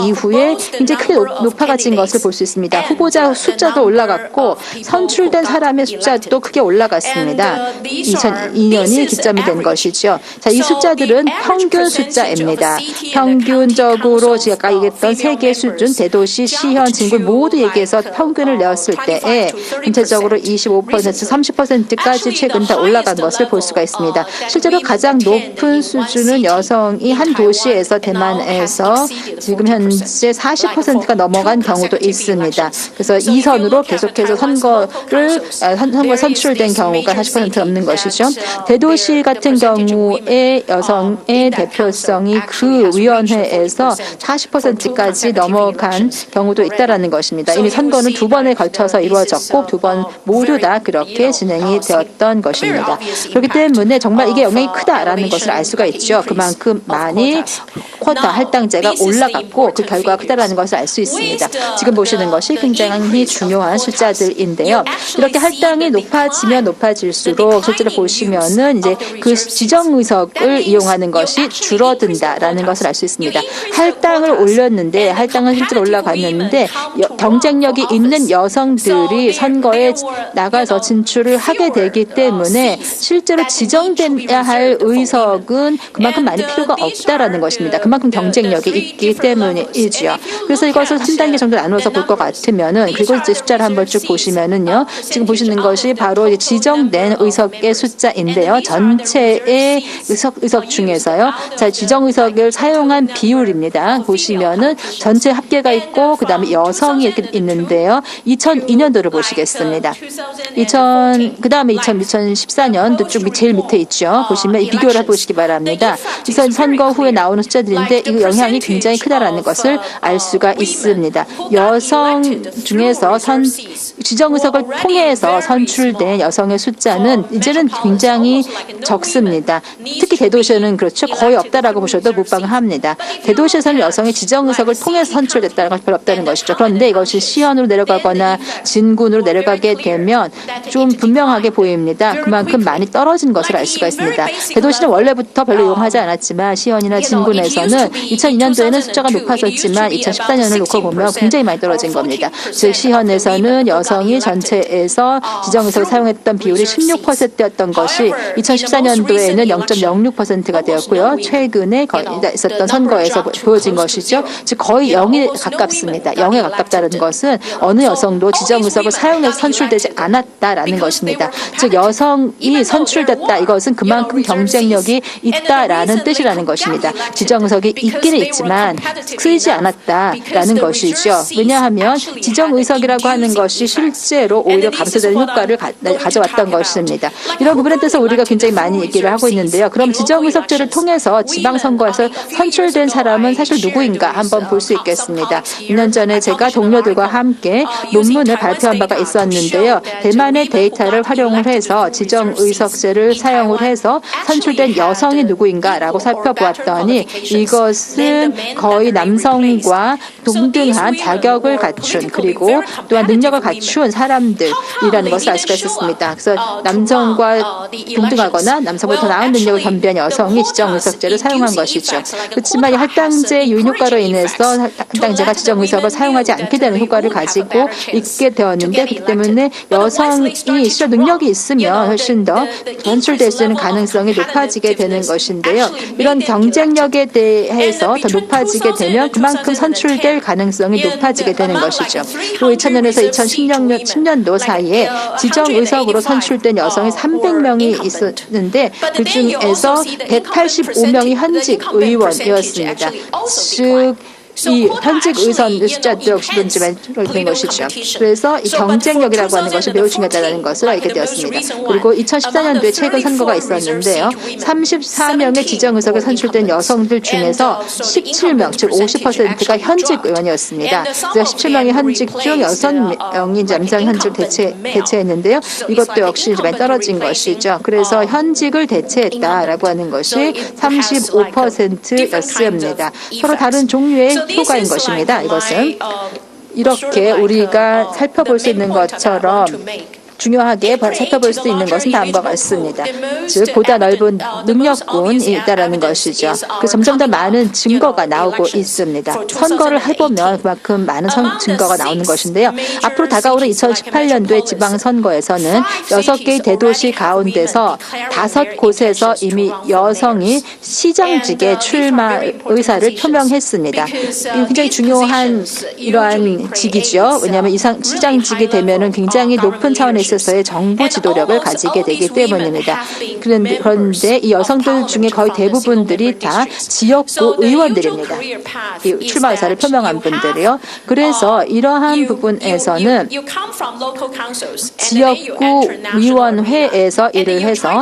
이후에 굉장히 크게 높아진 것을 볼 수 있습니다. 후보자 숫자도 올라갔고 선출된 사람의 숫자도 크게 올라갔습니다. 2002년이 기점이 된 것이죠. 자, 이 숫자들은 평균 숫자입니다. 평균적으로 제가 아까 얘기했던 세계 수준, 대도시, 시현, 진군 모두 얘기해서 평균을 내었을 때에 전체적으로 25%, 30%까지 최근 다 올라간 것을 볼 수가 있습니다. 실제로 가장 높은 수준은 여성이 한 도시에서 대만에서 지금 현재 40%가 넘어간 경우도 있습니다. 그래서 2선으로 계속해서 선거에 선출된 경우가 40% 넘는 것이죠. 대도시 같은 경우에 여성의 대표성이 그 위원회에서 40%까지 넘어간 경우도 있다라는 것입니다. 이미 선거는 2번에 걸쳐서 이루어졌고 2번 모두 다 그렇게 진행이 되었던 것입니다. 그렇기 때문에 정말 이게 영향이 크다라는 것을 알 수가 있죠. 그만큼 많이 쿼터 할당제가 올라갔고 그 결과가 크다라는 것을 알 수 있습니다. 지금 보시는 것이 굉장히 중요한 숫자들인데요. 이렇게 할당이 높아지면 높아질수록 실제로 보시면은 이제 그 지정 의석을 이용하는 것이 줄어든다라는 것을 알 수 있습니다. 할당을 올렸는데 할당은 실제로 올라갔는데 경쟁력이 있는 여성들이 선거에 나가서 진출을 하게 되기 때문에 실제로 지정돼야 할 의석은 그만큼 많이 필요가 없다라는 것입니다. 그만큼 경쟁력이 있기 때문이지요. 그래서 이것을 한 단계 정도 나누어서 볼 것 같으면은 그리고 이제 숫자를 한번 쭉 보시면은요. 지금 보시는 것이 바로 지정된 의석의 숫자인데요. 전체의 의석 중에서요. 자, 지정 의석을 사용한 비율입니다. 보시면은 전체 합계가 있고 그다음에 여성이 이렇게 있는데요. 2002년도를 보시겠습니다. 그다음에 2014년도 쭉 제일 밑에 있죠. 보시면 이 비교를 해보시기 바랍니다. 선거 후에 나오는 숫자들인데 이 영향이 굉장히 크다라는 것을 알 수가 있습니다. 여성 중에서 지정 의석을 통해서 선출된 여성의 숫자는 이제는 굉장히 적습니다. 특히 대도시는 그렇죠. 거의 없다라고 보셔도 무방합니다. 대도시에서는 여성의 지정 의석을 통해서 선출됐다는 것이 별로 없다는 것이죠. 그런데 이것이 시현으로 내려가거나 진군으로 내려가게 되면 좀 분명하게 보입니다. 그만큼 많이 떨어진 것을 알 수가 있습니다. 대도시는 원래부터 별로 이용하지 않았지만 시현이나 진군에서는 2002년도에는 숫자가 높아졌지만 2014년을 놓고 보면 굉장히 많이 떨어진 겁니다. 즉 시현에서는 여성 여성이 전체에서 지정의석을 사용했던 비율이 16%였던 것이 2014년도에는 0.06%가 되었고요. 최근에 있었던 선거에서 보여진 것이죠. 즉 거의 0에 가깝습니다. 0에 가깝다는 것은 어느 여성도 지정의석을 사용해서 선출되지 않았다라는 것입니다. 즉 여성이 선출됐다. 이것은 그만큼 경쟁력이 있다라는 뜻이라는 것입니다. 지정의석이 있기는 있지만 쓰이지 않았다라는 것이죠. 왜냐하면 지정의석이라고 하는 것이 실제로 오히려 감소되는 효과를 가져왔던 것입니다. 이런 부분에 대해서 우리가 굉장히 많이 얘기를 하고 있는데요. 그럼 지정의석제를 통해서 지방선거에서 선출된 사람은 사실 누구인가 한번 볼 수 있겠습니다. 2년 전에 제가 동료들과 함께 논문을 발표한 바가 있었는데요. 대만의 데이터를 활용을 해서 지정의석제를 사용을 해서 선출된 여성이 누구인가라고 살펴보았더니 이것은 거의 남성과 동등한 자격을 갖춘 그리고 또한 능력을 갖춘 사람들이라는 것을 알 수가 있었습니다. 그래서 남성과 동등하거나 남성보다 더 나은 능력을 겸비한 여성이 지정의석제를 사용한 것이죠. 그렇지만 이 할당제 유인 효과로 인해서 할당제가 지정의석을 사용하지 않게 되는 효과를 가지고 있게 되었는데 그렇기 때문에 여성이 실제 능력이 있으면 훨씬 더 선출될 수 있는 가능성이 높아지게 되는 것인데요. 이런 경쟁력에 대해서 더 높아지게 되면 그만큼 선출될 가능성이 높아지게 되는 것이죠. 그리고 2000년에서 2010년도 사이에 지정의석으로 선출된 여성이 300명이 있었는데 그중에서 185명이 현직 의원이었습니다. 즉 이 현직 의선 숫자도 역시 문제가 된 것이죠. 그래서 이 경쟁력이라고 하는 것이 매우 중요하다는 것을 알게 되었습니다. 그리고 2014년도에 최근 선거가 있었는데요. 34명의 지정의석에 선출된 여성들 중에서 17명, 즉 50%가 현직 의원이었습니다. 그래서 17명의 현직 중 6명이 남성 현직을 대체했는데요. 이것도 역시 많이 떨어진 것이죠. 그래서 현직을 대체했다라고 하는 것이 35%였습니다. 서로 다른 종류의 효과인 것입니다. 이것은 이렇게 우리가 살펴볼 수 있는 것처럼 중요하게 살펴볼 수 있는 것은 다음과 같습니다. 즉 보다 넓은 능력군이 있다는 것이죠. 점점 더 많은 증거가 나오고 있습니다. 선거를 해보면 그만큼 많은 증거가 나오는 것인데요. 앞으로 다가오는 2018년도의 지방선거에서는 6개의 대도시 가운데서 5곳에서 이미 여성이 시장직에 출마 의사를 표명했습니다. 굉장히 중요한 이러한 직이죠. 왜냐하면 시장직이 되면 굉장히 높은 차원에서 있어서의 정부 지도력을 가지게 되기 때문입니다. 그런데 이 여성들 중에 거의 대부분들이 다 지역구 의원들입니다. 이 출마 의사를 표명한 분들이요. 그래서 이러한 부분에서는 지역구 위원회에서 일을 해서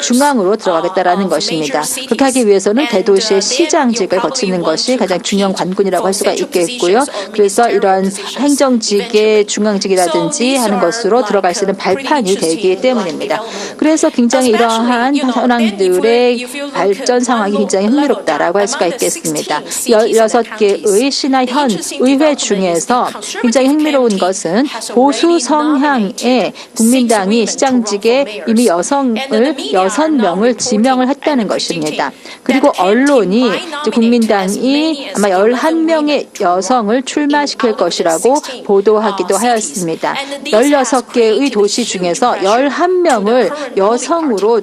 중앙으로 들어가겠다라는 것입니다. 그렇게 하기 위해서는 대도시의 시장직을 거치는 것이 가장 중요한 관군이라고 할 수가 있겠고요. 그래서 이러한 행정직의 중앙직이라든지 하는 것으로 들어갈 수 있는 발판이 되기 때문입니다. 그래서 굉장히 이러한 현황들의 발전 상황이 굉장히 흥미롭다라고 할 수가 있겠습니다. 16개의 시나 현 의회 중에서 굉장히 흥미로운 것은 보수 성향의 국민당이 시장직에 이미 여성을 6명을 지명을 했다는 것입니다. 그리고 언론이 국민당이 아마 11명의 여성을 출마시킬 것이라고 보도하기도 하였습니다. 16개의 도시 중에서 11명을 여성으로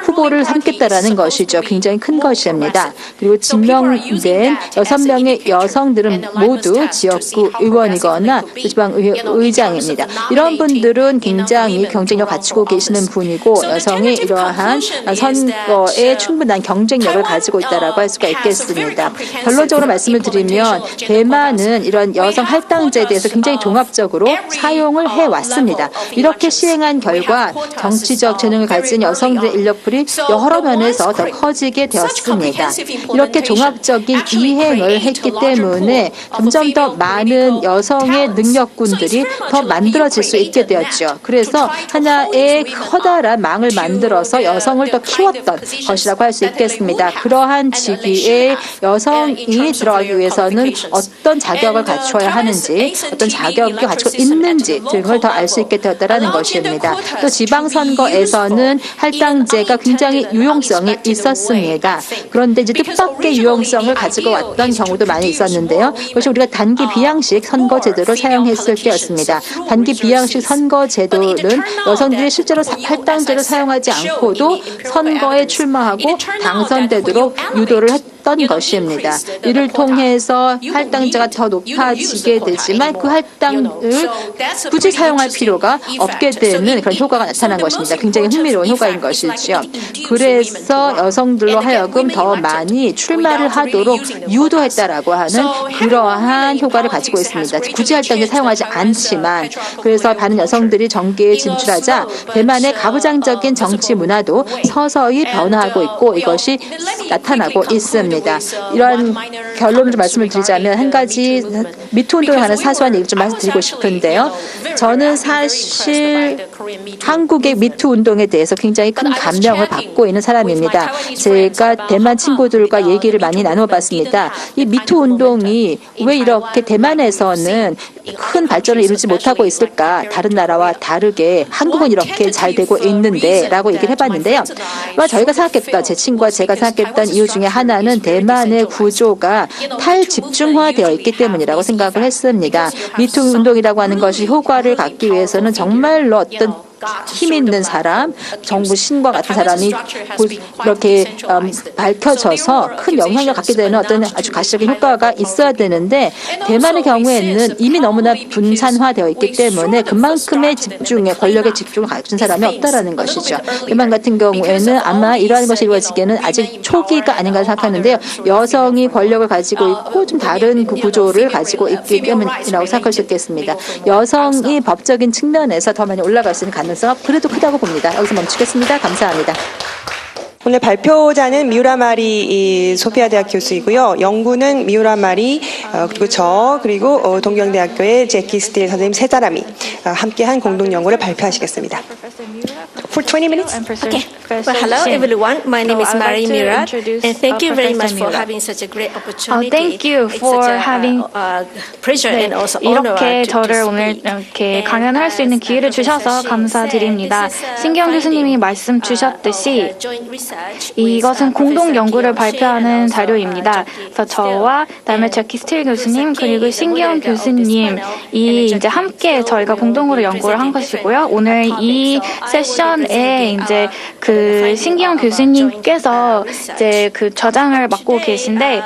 후보를 삼겠다라는 것이죠. 굉장히 큰 것입니다. 그리고 지명된 6명의 여성들은 모두 지역구 의원이거나 지방의장입니다. 이런 분들은 굉장히 경쟁력 갖추고 계시는 분이고 여성이 이러한 선거에 충분한 경쟁력을 가지고 있다고 할 수가 있겠습니다. 결론적으로 말씀을 드리면 대만은 이런 여성 할당제에 대해서 굉장히 종합적으로 사용을 해왔습니다. 이렇게 시행한 결과 정치적 재능을 가진 여성들의 인력풀이 여러 면에서 더 커지게 되었습니다. 이렇게 종합적인 이행을 했기 때문에 점점 더 많은 여성의 능력군들이 더 만들어질 수 있게 되었죠. 그래서 하나의 커다란 망을 만들어서 여성을 더 키웠던 것이라고 할 수 있겠습니다. 그러한 직위에 여성이 들어가기 위해서는 어떤 자격을 갖춰야 하는지, 어떤 자격이 갖추고 있는지 등을 유용성을 더 알 수 있게 되었다라는 것입니다. 또 지방선거에서는 할당제가 굉장히 유용성이 있었습니다. 그런데 이제 뜻밖의 유용성을 가지고 왔던 경우도 많이 있었는데요. 그것이 우리가 단기 비양식 선거제도를 사용했을 때였습니다. 단기 비양식 선거제도는 여성들이 실제로 할당제를 사용하지 않고도 선거에 출마하고 당선되도록 유도를 했던 것입니다. 이를 통해서 할당제가 더 높아지게 되지만 그 할당을 굳이 사용할 필요가 없게 되는 그런 효과가 나타난 것입니다. 굉장히 흥미로운 효과인 것이죠. 그래서 여성들로 하여금 더 많이 출마를 하도록 유도했다라고 하는 그러한 효과를 가지고 있습니다. 굳이 할당제 사용하지 않지만 그래서 많은 여성들이 정계에 진출하자 대만의 가부장적인 정치 문화도 서서히 변화하고 있고 이것이 나타나고 있습니다. 이러한 결론을 좀 말씀을 드리자면 한 가지 미투 운동에 관한 사소한 얘기를 좀 말씀드리고 싶은데요. 저는 사실 한국의 미투 운동에 대해서 굉장히 큰 감명을 받고 있는 사람입니다. 제가 대만 친구들과 얘기를 많이 나눠봤습니다. 이 미투 운동이 왜 이렇게 대만에서는 큰 발전을 이루지 못하고 있을까? 다른 나라와 다르게 한국은 이렇게 잘 되고 있는데 라고 얘기를 해봤는데요. 저희가 생각했던 제 친구와 제가 생각했던 이유 중에 하나는 대만의 구조가 탈집중화되어 있기 때문이라고 생각을 했습니다. 미투 운동이라고 하는 것이 효과를 갖기 위해서는 정말로 어떤 힘 있는 사람, 정부 신과 같은 사람이 이렇게 밝혀져서 큰 영향력을 갖게 되는 어떤 아주 가시적인 효과가 있어야 되는데 대만의 경우에는 이미 너무나 분산화되어 있기 때문에 그만큼의 권력의 집중을 가진 사람이 없다라는 것이죠. 대만 같은 경우에는 아마 이러한 것이 이루어지기에는 아직 초기가 아닌가 생각하는데요. 여성이 권력을 가지고 있고 좀 다른 그 구조를 가지고 있기 때문이라고 생각할 수 있겠습니다. 여성이 법적인 측면에서 더 많이 올라갈 수 있는 가능성은 그래도 크다고 봅니다. 여기서 멈추겠습니다. 감사합니다. 오늘 발표자는 미우라 마리 소피아 대학 교수이고요. 연구는 미우라 마리 그리고 저 그리고 동경대학교의 제키 스틸 선생님 세 사람이 함께한 공동 연구를 발표하시겠습니다. For 20 minutes. Okay. Well, hello everyone. My name is Mari Mira, and thank you very much for having such a great opportunity. Thank you for having pleasure and also honor 이렇게 to 저를 오늘 speak. 이렇게 강연할 수 있는 기회를 주셔서 감사드립니다. 신기영 교수님이 말씀 주셨듯이 이것은 공동 연구를 발표하는 자료입니다. 그래서 저와 그다음에 제키 스틸 교수님 그리고 신기영 교수님이 이제 함께 저희가 공동으로 연구를 한 것이고요. 오늘 이 세션에 이제 그 신기영 교수님께서 이제 그 저장을 맡고 계신데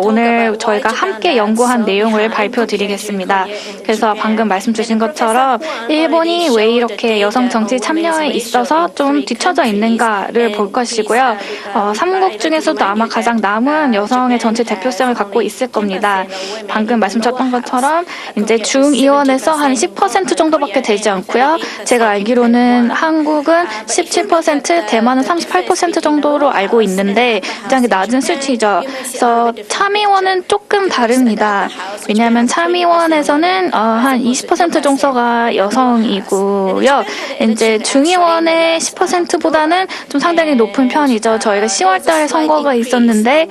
오늘 저희가 함께 연구한 내용을 발표드리겠습니다. 그래서 방금 말씀 주신 것처럼 일본이 왜 이렇게 여성 정치 참여에 있어서 좀 뒤처져 있는가를 볼 것이고요. 3국 중에서도 아마 가장 남은 여성의 전체 대표성을 갖고 있을 겁니다. 방금 말씀드렸던 것처럼 이제 중의원에서 한 10% 정도밖에 되지 않고요. 제가 알기로는 한국은 17%, 대만은 38% 정도로 알고 있는데 굉장히 낮은 수치죠. 그래서 참의원은 조금 다릅니다. 왜냐하면 참의원에서는 한 20% 정도가 여성이고요. 이제 중의원의 10%보다는 좀 상당히 높은 편이죠. 저희가 10월 달에 선거가 있었는데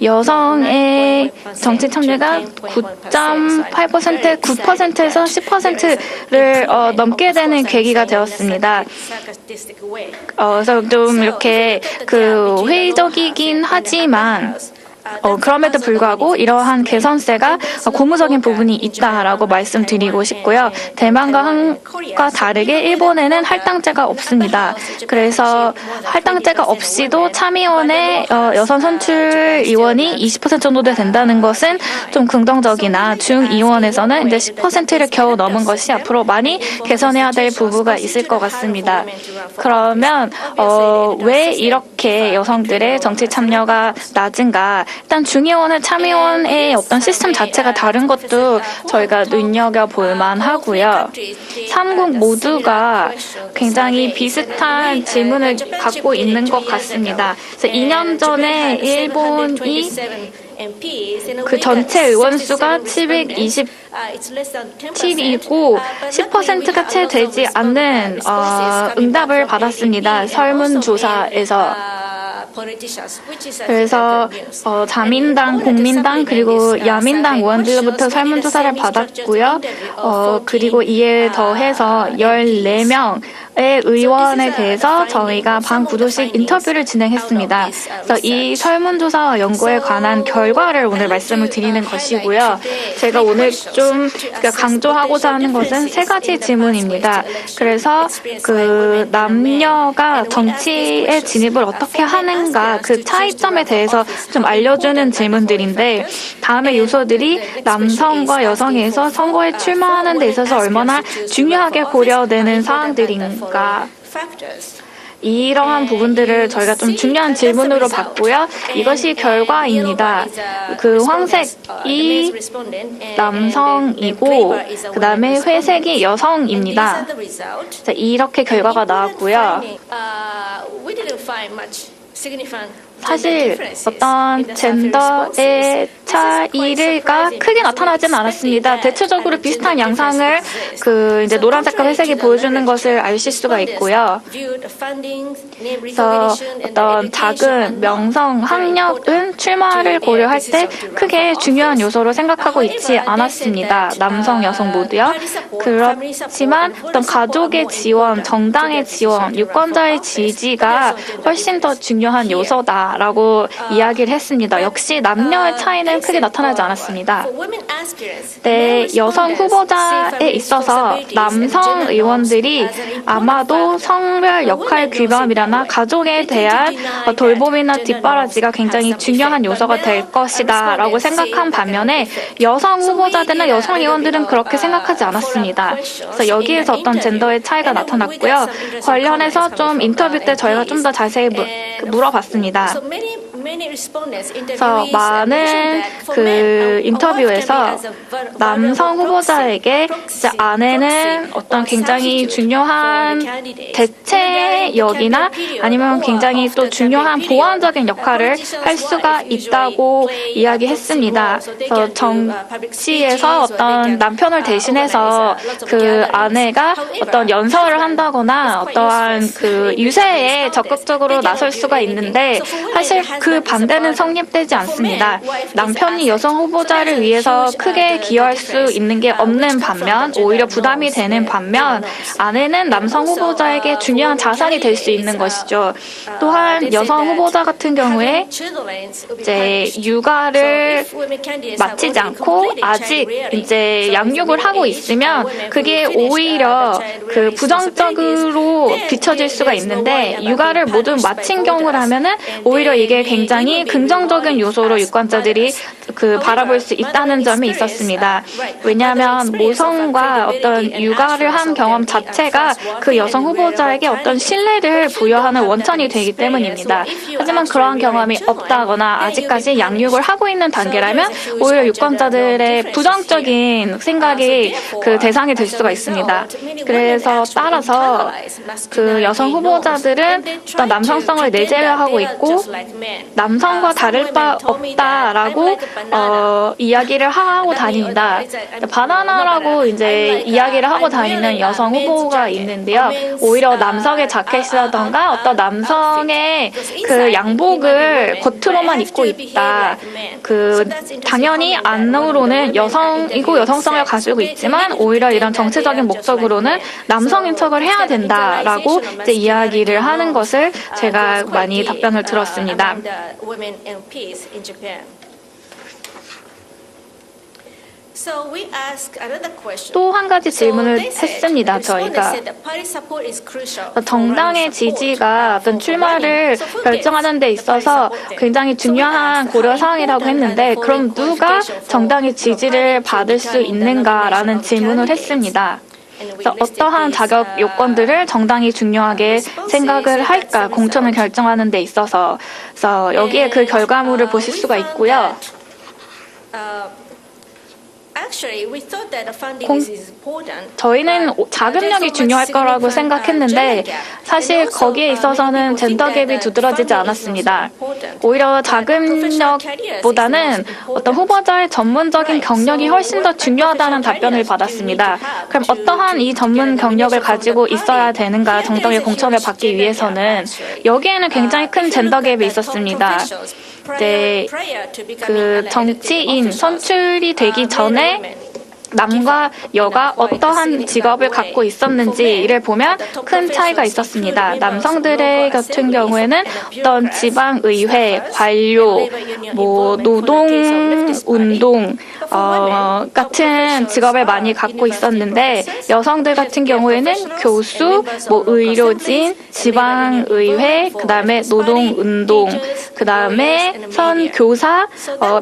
여성의 정치 참여가 9.8%, 9%에서 10%를 넘게 되는 계기가 되었습니다. 그래서 좀 이렇게 그 회의적이긴 하지만 그럼에도 불구하고 이러한 개선세가 고무적인 부분이 있다라고 말씀드리고 싶고요. 대만과 한국과 다르게 일본에는 할당제가 없습니다. 그래서 할당제가 없이도 참의원의 여성 선출 의원이 20% 정도 된다는 것은 좀 긍정적이나 중의원에서는 이제 10%를 겨우 넘은 것이 앞으로 많이 개선해야 될 부분가 있을 것 같습니다. 그러면 왜 이렇게 여성들의 정치 참여가 낮은가? 일단 중의원과 참의원의 어떤 시스템 자체가 다른 것도 저희가 눈여겨볼 만하고요. 3국 모두가 굉장히 비슷한 질문을 갖고 있는 것 같습니다. 그래서 2년 전에 일본이 그 전체 의원 수가 727이고 10%가 채 되지 않는 응답을 받았습니다. 설문조사에서. 그래서 자민당, 공민당 그리고 야민당 의원들로부터 설문조사를 받았고요. 그리고 이에 더해서 14명의 의원에 대해서 저희가 반구도식 인터뷰를 진행했습니다. 그래서 이 설문조사와 연구에 관한 결과를 오늘 말씀을 드리는 것이고요. 제가 오늘 좀 강조하고자 하는 것은 3가지 질문입니다. 그래서 그 남녀가 정치에 진입을 어떻게 하는가 그 차이점에 대해서 좀 알려주는 질문들인데 다음의 요소들이 남성과 여성에서 선거에 출마하는 데 있어서 얼마나 중요하게 고려되는 사항들인가 이러한 부분들을 저희가 좀 중요한 질문으로 봤고요. 이것이 결과입니다. 그 황색이 남성이고 그 다음에 회색이 여성입니다. 자, 이렇게 결과가 나왔고요. 사실 어떤 젠더의 차이가 크게 나타나지는 않았습니다. 대체적으로 비슷한 양상을 이제 노란색과 회색이 보여주는 것을 아실 수가 있고요. 그래서 어떤 작은 명성, 학력은 출마를 고려할 때 크게 중요한 요소로 생각하고 있지 않았습니다. 남성, 여성 모두요. 그렇지만 어떤 가족의 지원, 정당의 지원, 유권자의 지지가 훨씬 더 중요한 요소다라고 이야기를 했습니다. 역시 남녀의 차이는 크게 나타나지 않았습니다. 네, 여성 후보자에 있어서 남성 의원들이 아마도 성별 역할 규범이라나 가족에 대한 돌봄이나 뒷바라지가 굉장히 중요한 요소가 될 것이다 라고 생각한 반면에 여성 후보자들이나 여성 의원들은 그렇게 생각하지 않았습니다. 그래서 여기에서 어떤 젠더의 차이가 나타났고요. 관련해서 좀 인터뷰 때 저희가 좀 더 자세히 물어봤습니다. 그래서 많은 그 인터뷰에서 남성 후보자에게 이제 아내는 어떤 굉장히 중요한 대체역이나 아니면 굉장히 또 중요한 보완적인 역할을 할 수가 있다고 이야기했습니다. 그래서 정치에서 어떤 남편을 대신해서 그 아내가 어떤 연설을 한다거나 어떠한 그 유세에 적극적으로 나설 수가 있는데 사실 그 반대는 성립되지 않습니다. 남편이 여성 후보자를 위해서 크게 기여할 수 있는 게 없는 반면 오히려 부담이 되는 반면 아내는 남성 후보자에게 중요한 자산이 될 수 있는 것이죠. 또한 여성 후보자 같은 경우에 이제 육아를 마치지 않고 아직 이제 양육을 하고 있으면 그게 오히려 그 부정적으로 비춰질 수가 있는데 육아를 모두 마친 경우라면은 오히려 이게 굉장히 긍정적인 요소로 유권자들이 바라볼 수 있다는 점이 있었습니다. 왜냐하면 모성과 어떤 육아를 한 경험 자체가 그 여성 후보자에게 어떤 신뢰를 부여하는 원천이 되기 때문입니다. 하지만 그러한 경험이 없다거나 아직까지 양육을 하고 있는 단계라면 오히려 유권자들의 부정적인 생각이 그 대상이 될 수가 있습니다. 그래서 따라서 그 여성 후보자들은 어떤 남성성을 내재하고 있고 남성과 다를 바 없다라고 이야기를 하고 다닙니다. 바나나라고 이제 이야기를 하고 다니는 여성 후보가 있는데요. 오히려 남성의 자켓이라던가 어떤 남성의 그 양복을 겉으로만 입고 있다. 당연히 안으로는 여성이고 여성성을 가지고 있지만 오히려 이런 정치적인 목적으로는 남성인 척을 해야 된다라고 이제 이야기를 하는 것을 제가 많이 답변을 들었습니다. 또 한 가지 질문을 했습니다. 저희가 정당의 지지가 어떤 출마를 결정하는 데 있어서 굉장히 중요한 고려 사항이라고 했는데 그럼 누가 정당의 지지를 받을 수 있는가라는 질문을 했습니다. 그래서 어떠한 자격 요건들을 정당이 중요하게 생각을 할까 공천을 결정하는 데 있어서 그래서 여기에 그 결과물을 보실 수가 있고요. 저희는 자금력이 중요할 거라고 생각했는데 사실 거기에 있어서는 젠더 갭이 두드러지지 않았습니다. 오히려 자금력보다는 어떤 후보자의 전문적인 경력이 훨씬 더 중요하다는 답변을 받았습니다. 그럼 어떠한 이 전문 경력을 가지고 있어야 되는가 정당의 공천을 받기 위해서는 여기에는 굉장히 큰 젠더 갭이 있었습니다. 네, 그 정치인 선출이 되기 전에 남과 여가 어떠한 직업을 갖고 있었는지를 보면 큰 차이가 있었습니다. 남성들의 같은 경우에는 어떤 지방의회, 관료, 노동운동 같은 직업을 많이 갖고 있었는데 여성들 같은 경우에는 교수, 의료진, 지방의회, 그다음에 노동운동, 그다음에 선교사,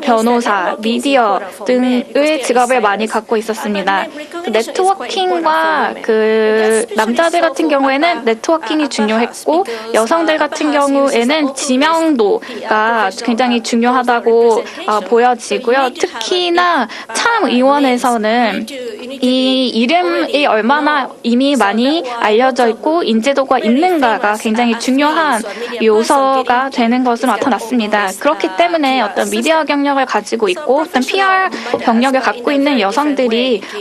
변호사, 미디어 등의 직업을 많이 갖고 있었습니다. 네트워킹과 그 남자들 같은 경우에는 네트워킹이 중요했고 여성들 같은 경우에는 지명도가 굉장히 중요하다고 보여지고요. 특히나 참의원에서는 이 이름이 얼마나 이미 많이 알려져 있고 인지도가 있는가가 굉장히 중요한 요소가 되는 것으로 나타났습니다. 그렇기 때문에 어떤 미디어 경력을 가지고 있고 어떤 PR 경력을 갖고 있는 여성들이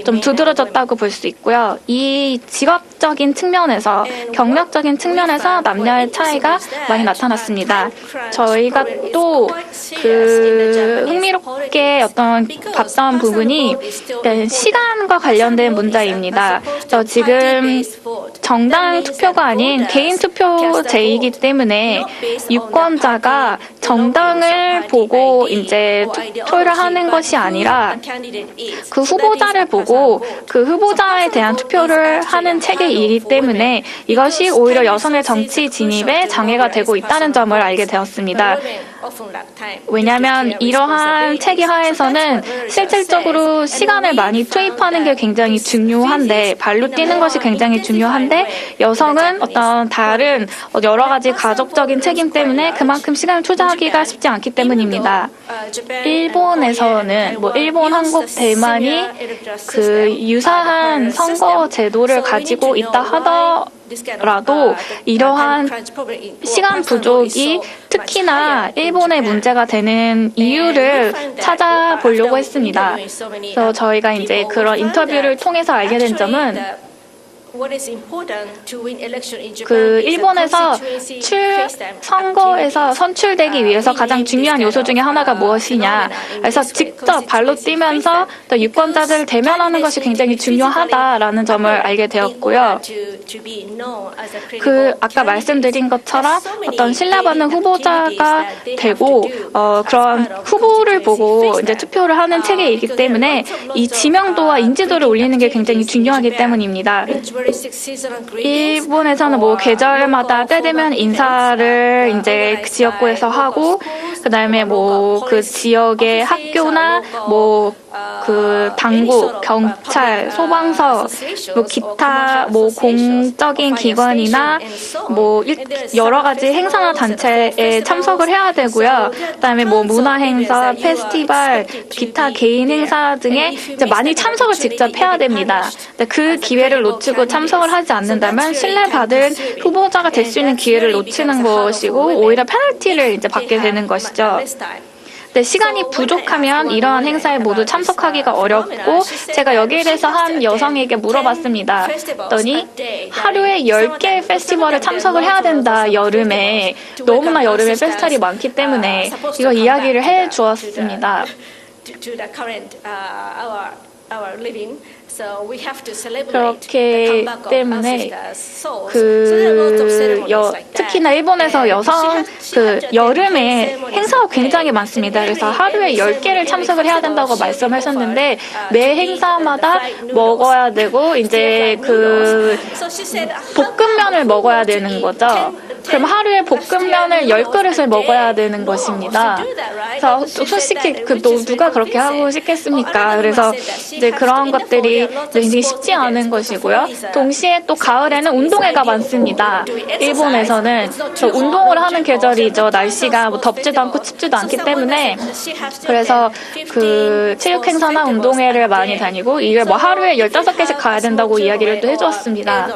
좀 두드러졌다고 볼 수 있고요. 이 직업적인 측면에서 경력적인 측면에서 남녀의 차이가 많이 나타났습니다. 저희가 또 그 흥미롭게 어떤 봤던 부분이 시간과 관련된 문제입니다. 지금 정당 투표가 아닌 개인 투표제이기 때문에 유권자가 정당을 보고 이제 투표를 하는 것이 아니라 그 후보자를 보고 그 후보자에 대한 투표를 하는 체계이기 때문에 이것이 오히려 여성의 정치 진입에 장애가 되고 있다는 점을 알게 되었습니다. 왜냐하면 이러한 체계 하에서는 실질적으로 시간을 많이 투입하는 게 굉장히 중요한데 발로 뛰는 것이 굉장히 중요한데 여성은 어떤 다른 여러 가지 가족적인 책임 때문에 그만큼 시간을 투자하기가 쉽지 않기 때문입니다. 일본에서는 일본, 한국, 대만이 그 유사한 선거 제도를 가지고 있다 하더라도 이러한 시간 부족이 특히나 일본의 문제가 되는 이유를 찾아보려고 했습니다. 그래서 저희가 이제 그런 인터뷰를 통해서 알게 된 점은 그 일본에서 선거에서 선출되기 위해서 가장 중요한 요소 중에 하나가 무엇이냐. 그래서 직접 발로 뛰면서 또 유권자들을 대면하는 것이 굉장히 중요하다라는 점을 알게 되었고요. 그 아까 말씀드린 것처럼 어떤 신뢰받는 후보자가 되고 그런 후보를 보고 이제 투표를 하는 체계이기 때문에 이 지명도와 인지도를 올리는 게 굉장히 중요하기 때문입니다. 일본에서는 계절마다 때 되면 인사를 이제 그 지역구에서 하고 그다음에 그 지역의 학교나 그 당국, 경찰, 소방서, 기타 공적인 기관이나 여러 가지 행사나 단체에 참석을 해야 되고요. 그다음에 문화 행사, 페스티벌, 기타 개인 행사 등에 이제 많이 참석을 직접 해야 됩니다. 그 기회를 놓치고 참석을 하지 않는다면 신뢰받을 후보자가 될 수 있는 기회를 놓치는 것이고 오히려 페널티를 이제 받게 되는 것이죠. 시간이 부족하면 이러한 행사에 모두 참석하기가 어렵고 제가 여기에 대해서 한 여성에게 물어봤습니다. 그랬더니 하루에 10개의 페스티벌에 참석을 해야 된다. 여름에. 너무나 여름에 페스티벌이 많기 때문에 이거 이야기를 해주었습니다. 그렇기 때문에 특히나 일본에서 여름에 행사가 굉장히 많습니다. 그래서 하루에 10개를 참석을 해야 된다고 말씀하셨는데 매 행사마다 먹어야 되고 이제 그 볶음면을 먹어야 되는 거죠. 그럼 하루에 볶음면을 10그릇을 먹어야 되는 것입니다. 그래서 솔직히 누가 그렇게 하고 싶겠습니까? 그래서 이제 그런 것들이 굉장히 쉽지 않은 것이고요. 동시에 또 가을에는 운동회가 많습니다. 일본에서는 운동을 하는 계절이죠. 날씨가 뭐 덥지도 않고 춥지도 않기 때문에. 그래서 그 체육 행사나 운동회를 많이 다니고 이게 뭐 하루에 15개씩 가야 된다고 이야기를 또 해주었습니다.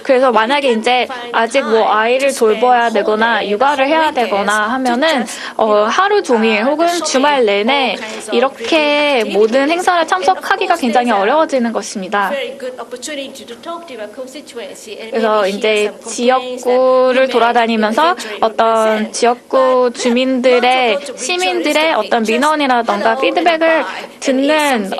그래서 만약에 이제 아직 뭐 아이를 돌봐야 되거나 육아를 해야 되거나 하면은 하루 종일 혹은 주말 내내 이렇게 모든 행사를 참석하기가 굉장히 어려워지는 것입니다. 그래서 이제 지역구를 돌아다니면서 어떤 지역구 시민들의 어떤 민원이라던가 피드백을 듣는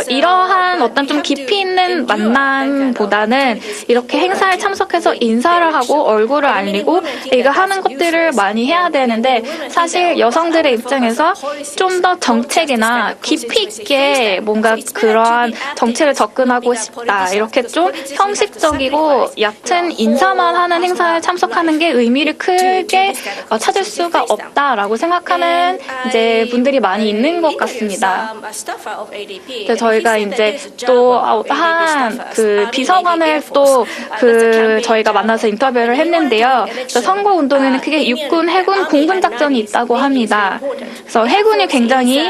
이러한 어떤 좀 깊이 있는 만남보다는 이렇게 행사에 참석해서 인사를 하고 얼굴을 알리고 이거 하는 것들을 많이 해야 되는데 사실 여성들의 입장에서 좀 더 정책이나 깊이 있게 뭔가 그러한 정책을 접근하고 싶다. 이렇게 좀 형식적이고 얕은 인사만 하는 행사에 참석하는 게 의미를 크게 찾을 수가 없다라고 생각하는 이제 분들이 많이 있는 것 같습니다. 그래서 저희가 이제 또 그 비서관을 또 저희가 만나서 인터뷰를 했는데요. 선거 운동에는 크게 육군, 해군, 공군 작전이 있다고 합니다. 그래서 해군이 굉장히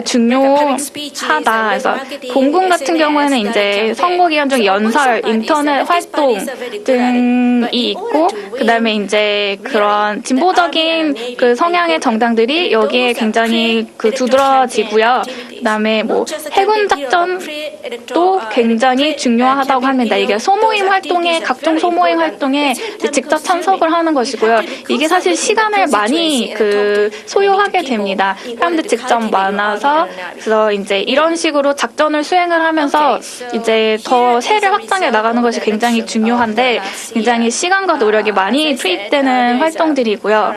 중요하다. 그래서 공군 같은 경우에는 이제 선거 기간 중 연설, 인터넷 활동 등이 있고, 그다음에 이제 그런 진보적인 그 성향의 정당들이 여기에 굉장히 두드러지고요. 그다음에 뭐 해군 작전도 굉장히 중요하다고 합니다. 이게 각종 소모임 활동에 직접 참석을 하는 것이고요. 이게 사실 시간을 많이 소요하게 됩니다. 사람들 직접 만나서 그래서 이제 이런 식으로 작전을 수행을 하면서 이제 더 세를 확장해 나가는 것이 굉장히 중요한데 굉장히 시간과 노력이 많이 투입되는 활동들이고요.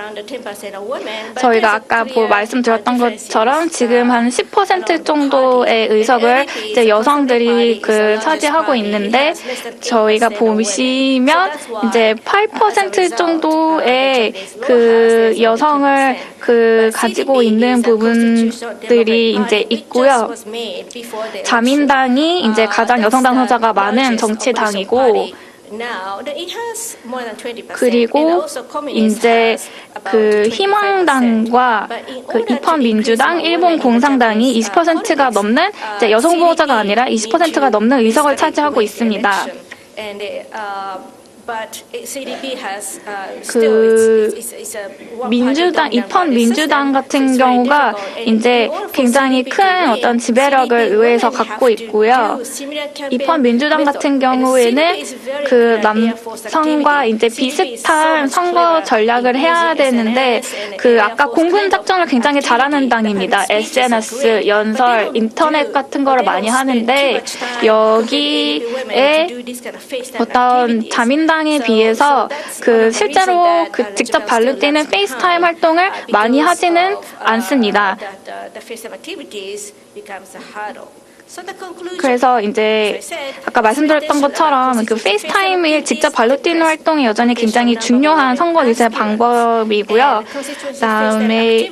저희가 아까 말씀드렸던 것처럼 지금 한 10% 정도의 의석을 이제 여성들이 차지하고 있는데 저희가 보시면 이제 8% 정도의 여성을 가지고 있는 부분들이 이제 있고요. 자민당이 이제 가장 여성 당선자가 많은 정치당이고 그리고 이제 희망당과 입헌민주당, 일본 공산당이 20%가 넘는 이제 여성 후보자가 아니라 20%가 넘는 의석을 차지하고 있습니다. 입헌민주당 같은 경우가 이제 굉장히 큰 어떤 지배력을 의회에서 갖고 있고요. 입헌민주당 같은 경우에는 남성과 이제 비슷한 선거 전략을 해야 되는데 아까 공군 작전을 굉장히 잘하는 당입니다. SNS, 연설, 인터넷 같은 거를 많이 하는데 여기에 어떤 자민당에 비해서 실제로 직접 발로 뛰는 페이스타임 활동을 많이 하지는 않습니다. 그래서 이제 아까 말씀드렸던 것처럼 페이스타임을 직접 발로 뛰는 활동이 여전히 굉장히 중요한 선거 유세 방법이고요. 그다음에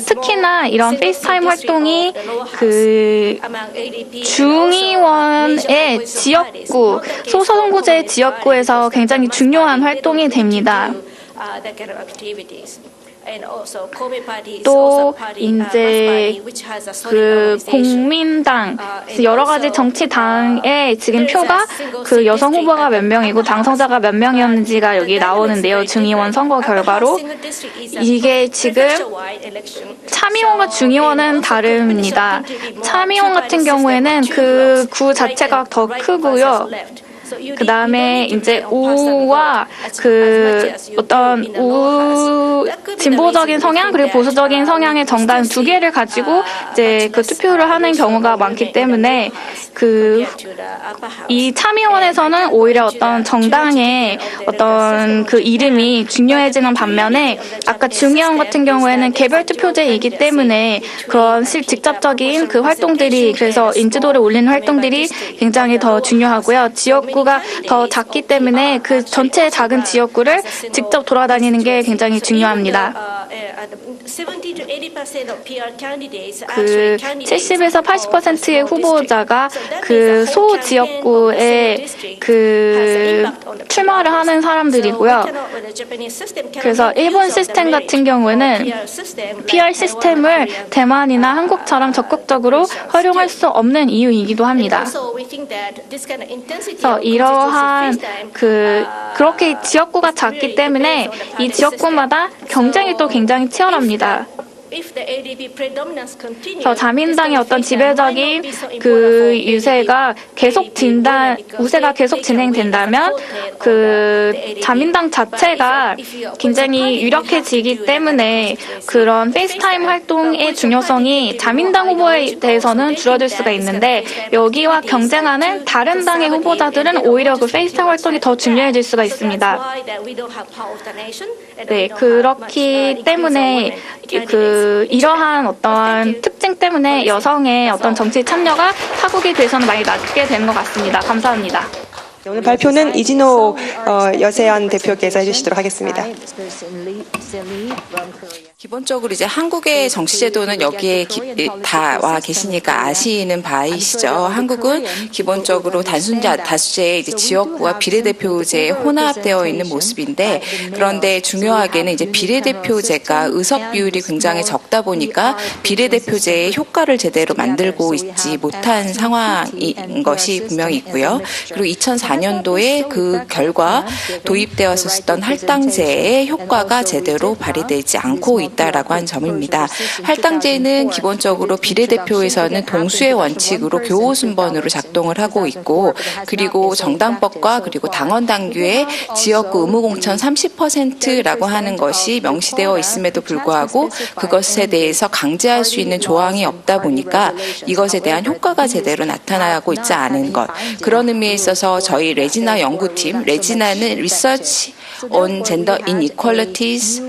특히나 이런 페이스타임 활동이 중의원의 지역구, 소선거제 지역구에서 굉장히 중요한 활동이 됩니다. 또 이제 공민당 여러 가지 정치당의 지금 표가 여성 후보가 몇 명이고 당선자가 몇 명이었는지가 여기 나오는데요. 중의원 선거 결과로 이게 지금 참의원과 중의원은 다릅니다. 참의원 같은 경우에는 구 자체가 더 크고요. 그 다음에 이제 우와 그 어떤 진보적인 성향 그리고 보수적인 성향의 정당 두 개를 가지고 이제 그 투표를 하는 경우가 많기 때문에 이 참의원에서는 오히려 어떤 정당의 어떤 그 이름이 중요해지는 반면에 아까 중의원 같은 경우에는 개별 투표제이기 때문에 그런 직접적인 그 활동들이 그래서 인지도를 올리는 활동들이 굉장히 더 중요하고요. 지역구가 더 작기 때문에 그 전체 작은 지역구를 직접 돌아다니는 게 굉장히 중요합니다. 그 70에서 80%의 후보자가 그 소 지역구에 그 출마를 하는 사람들이고요. 그래서 일본 시스템 같은 경우에는 PR 시스템을 대만이나 한국처럼 적극적으로 활용할 수 없는 이유이기도 합니다. 그래서 이러한 그렇게 지역구가 작기 때문에 이 지역구마다 경쟁이 또 굉장히 치열합니다. 그래서 자민당의 어떤 지배적인 그 우세가 계속 진행된다면 그 자민당 자체가 굉장히 유력해지기 때문에 그런 페이스타임 활동의 중요성이 자민당 후보에 대해서는 줄어들 수가 있는데 여기와 경쟁하는 다른 당의 후보자들은 오히려 그 페이스타임 활동이 더 중요해질 수가 있습니다. 네, 그렇기 때문에 이러한 어떤 특징 때문에 여성의 어떤 정치 참여가 타국에 대해서는 많이 낮게 되는 것 같습니다. 감사합니다. 오늘 발표는 이진호 여세현 대표께서 해주시도록 하겠습니다. 기본적으로 이제 한국의 정치제도는 여기에 다 와 계시니까 아시는 바이시죠. 한국은 기본적으로 단순자 다수제의 이제 지역구와 비례대표제에 혼합되어 있는 모습인데 그런데 중요하게는 이제 비례대표제가 의석 비율이 굉장히 적다 보니까 비례대표제의 효과를 제대로 만들고 있지 못한 상황인 것이 분명히 있고요. 그리고 2004년도에 그 결과 도입되었었던 할당제의 효과가 제대로 발휘되지 않고 있다라고 한 점입니다. 할당제는 기본적으로 비례대표에서는 동수의 원칙으로 교호순번으로 작동을 하고 있고 그리고 정당법과 그리고 당원당규의 지역구 의무공천 30%라고 하는 것이 명시되어 있음에도 불구하고 그것에 대해서 강제할 수 있는 조항이 없다 보니까 이것에 대한 효과가 제대로 나타나고 있지 않은 것. 그런 의미에 있어서 저희 레지나 연구팀, 레지나는 Research on Gender Inequalities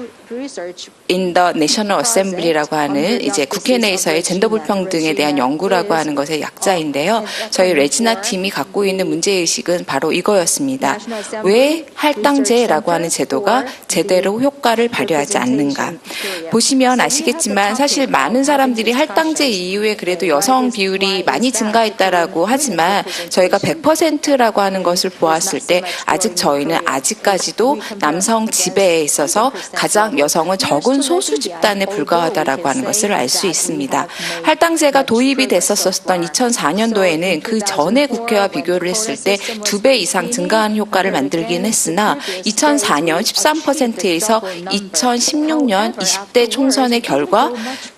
in the National Assembly라고 하는 이제 국회 내에서의 젠더 불평등에 대한 연구라고 하는 것의 약자인데요. 저희 레지나 팀이 갖고 있는 문제의식은 바로 이거였습니다. 왜 할당제라고 하는 제도가 제대로 효과를 발휘하지 않는가. 보시면 아시겠지만 사실 많은 사람들이 할당제 이후에 그래도 여성 비율이 많이 증가했다라고 하지만 저희가 100%라고 하는 것을 보았을 때 아직 저희는 아직까지도 남성 지배에 있어서 가장 여성은 적은 소수 집단에 불과하다라고 하는 것을 알 수 있습니다. 할당제가 도입이 됐었던 2004년도에는 그 전에 국회와 비교를 했을 때 2배 이상 증가하는 효과를 만들긴 했으나 2004년 13%에서 2016년 20대 총선의 결과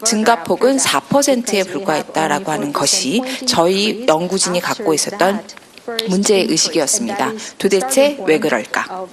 증가폭은 4%에 불과했다라고 하는 것이 저희 연구진이 갖고 있었던 문제의식이었습니다. 도대체 왜 그럴까?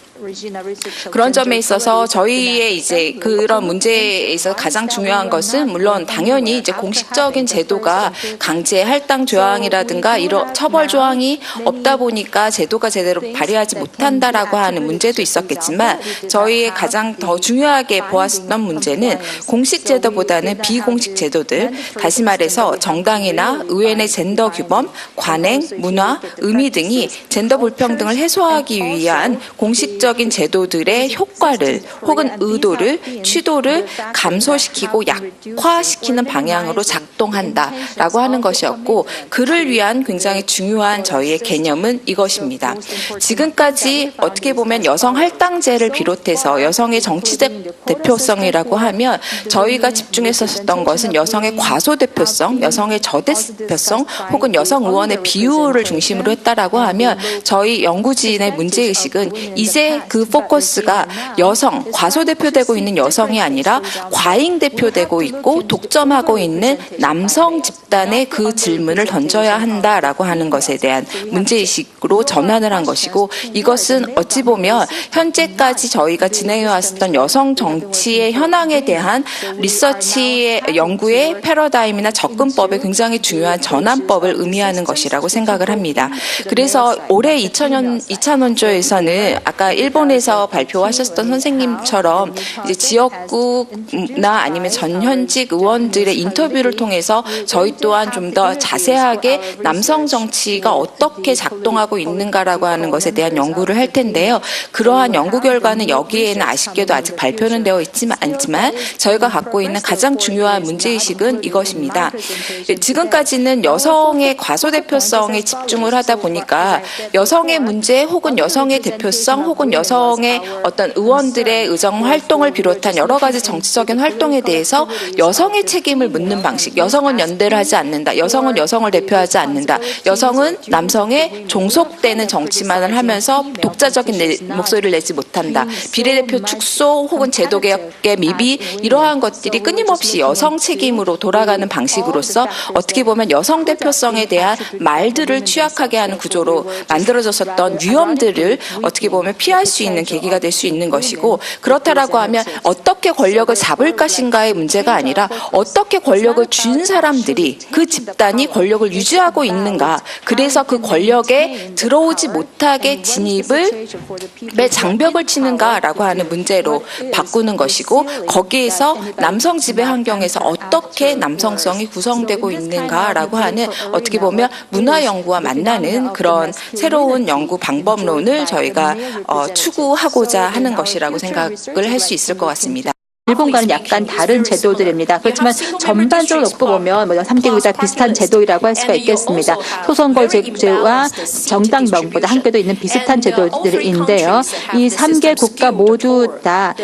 그런 점에 있어서 저희의 이제 그런 문제에서 가장 중요한 것은 물론 당연히 이제 공식적인 제도가 강제 할당 조항이라든가 이런 처벌 조항이 없다 보니까 제도가 제대로 발휘하지 못한다라고 하는 문제도 있었겠지만 저희의 가장 더 중요하게 보았던 문제는 공식 제도보다는 비공식 제도들, 다시 말해서 정당이나 의회 내 젠더 규범, 관행, 문화, 의미 등이 젠더 불평등을 해소하기 위한 공식적인 제도들의 효과를 혹은 의도를 취도를 감소시키고 약화시키는 방향으로 작동한다라고 하는 것이었고 그를 위한 굉장히 중요한 저희의 개념은 이것입니다. 지금까지 어떻게 보면 여성 할당제를 비롯해서 여성의 정치적 대표성이라고 하면 저희가 집중했었던 것은 여성의 과소대표성, 여성의 저대표성 혹은 여성 의원의 비율을 중심으로 했다라고 하면 저희 연구진의 문제의식은 이제 그 포커스가 여성, 과소대표되고 있는 여성이 아니라 과잉대표되고 있고 독점하고 있는 남성 집단의 그 질문을 던져야 한다라고 하는 것에 대한 문제의식으로 전환을 한 것이고, 이것은 어찌 보면 현재까지 저희가 진행해왔던 여성 정치의 현황에 대한 리서치의 연구의 패러다임이나 접근법에 굉장히 중요한 전환법을 의미하는 것이라고 생각을 합니다. 그래서 올해 2000원조에서는 아까 일본에서 발표하셨던 선생님처럼 이제 지역구나 아니면 전현직 의원들의 인터뷰를 통해서 저희 또한 좀 더 자세하게 남성 정치가 어떻게 작동하고 있는가라고 하는 것에 대한 연구를 할 텐데요. 그러한 연구 결과는 여기에는 아쉽게도 아직 발표는 되어 않지만 저희가 갖고 있는 가장 중요한 문제의식은 이것입니다. 지금까지는 여성의 과소대표성에 집중을 하다 보니까 여성의 문제 혹은 여성의 대표성 혹은 여성의 어떤 의원들의 의정 활동을 비롯한 여러 가지 정치적인 활동에 대해서 여성의 책임을 묻는 방식, 여성은 연대를 하지 않는다, 여성은 여성을 대표하지 않는다, 여성은 남성의 종속되는 정치만을 하면서 독자적인 목소리를 내지 못한다, 비례대표 축소 혹은 제도개혁의 미비, 이러한 것들이 끊임없이 여성 책임으로 돌아가는 방식으로서 어떻게 보면 여성 대표성에 대한 말들을 취약하게 하는 구조로 만들어졌었던 위험들을 어떻게 보면 피할 수 있는 계기가 될 수 있는 것이고, 그렇다라고 하면 어떻게 권력을 잡을 것인가의 문제가 아니라 어떻게 권력을 쥔 사람들이, 그 집단이 권력을 유지하고 있는가, 그래서 그 권력에 들어오지 못하게 진입을 왜 장벽을 치는가라고 하는 문제로 바꾸는 것이고, 거기에서 남성 지배 환경에서 어떻게 남성성이 구성되고 있는가라고 하는 어떻게 보면 문화 연구와 만나는 그런 새로운 연구 방법론을 저희가 추구하고자 하는 것이라고 생각을 할 수 있을 것 같습니다. 일본과는 약간 다른 제도들입니다. 그렇지만 전반적으로 놓고 보면 3개국이 다 비슷한 제도라고 할 수가 있겠습니다. 소선거제와 정당명부도 함께도 있는 비슷한 제도들인데요. 이 3개 국가 모두 다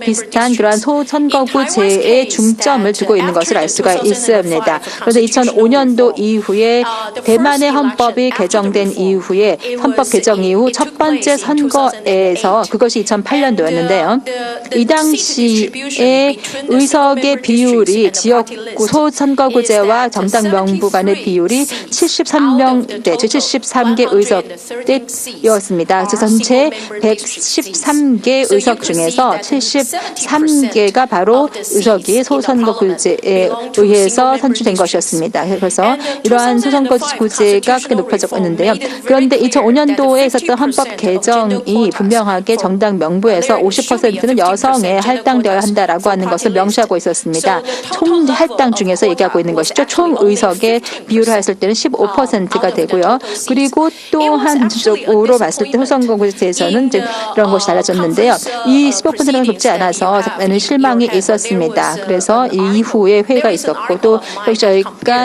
비슷한 그러한 소선거구제에 중점을 두고 있는 것을 알 수가 있습니다. 그래서 2005년도 이후에 대만의 헌법이 개정된 이후에 헌법 개정 이후 첫 번째 선거에서, 그것이 2008년도였는데요. 이 당시 의 의석의 비율이 지역구 소선거구제와 정당 명부 간의 비율이 73명대, 73개 의석대였습니다. 그래서 전체 113개 의석 중에서 73개가 바로 의석이 소선거구제에 의해서 선출된 것이었습니다. 그래서 이러한 소선거구제가 크게 높아졌는데요. 그런데 2005년도에 있었던 헌법 개정이 분명하게 정당 명부에서 50%는 여성의 할당되어야 한다라고 하는 것을 명시하고 있었습니다. 총 할당 중에서 얘기하고 있는 것이죠. 총 의석의 비율을 했을 때는 15%가 되고요. 그리고 또한 전체적으로 봤을 때 소선거구제에서는 이제 이런 것이 달라졌는데요. 이 15%가 높지 않아서 많은 실망이 있었습니다. 그래서 이후에 회의가 있었고, 또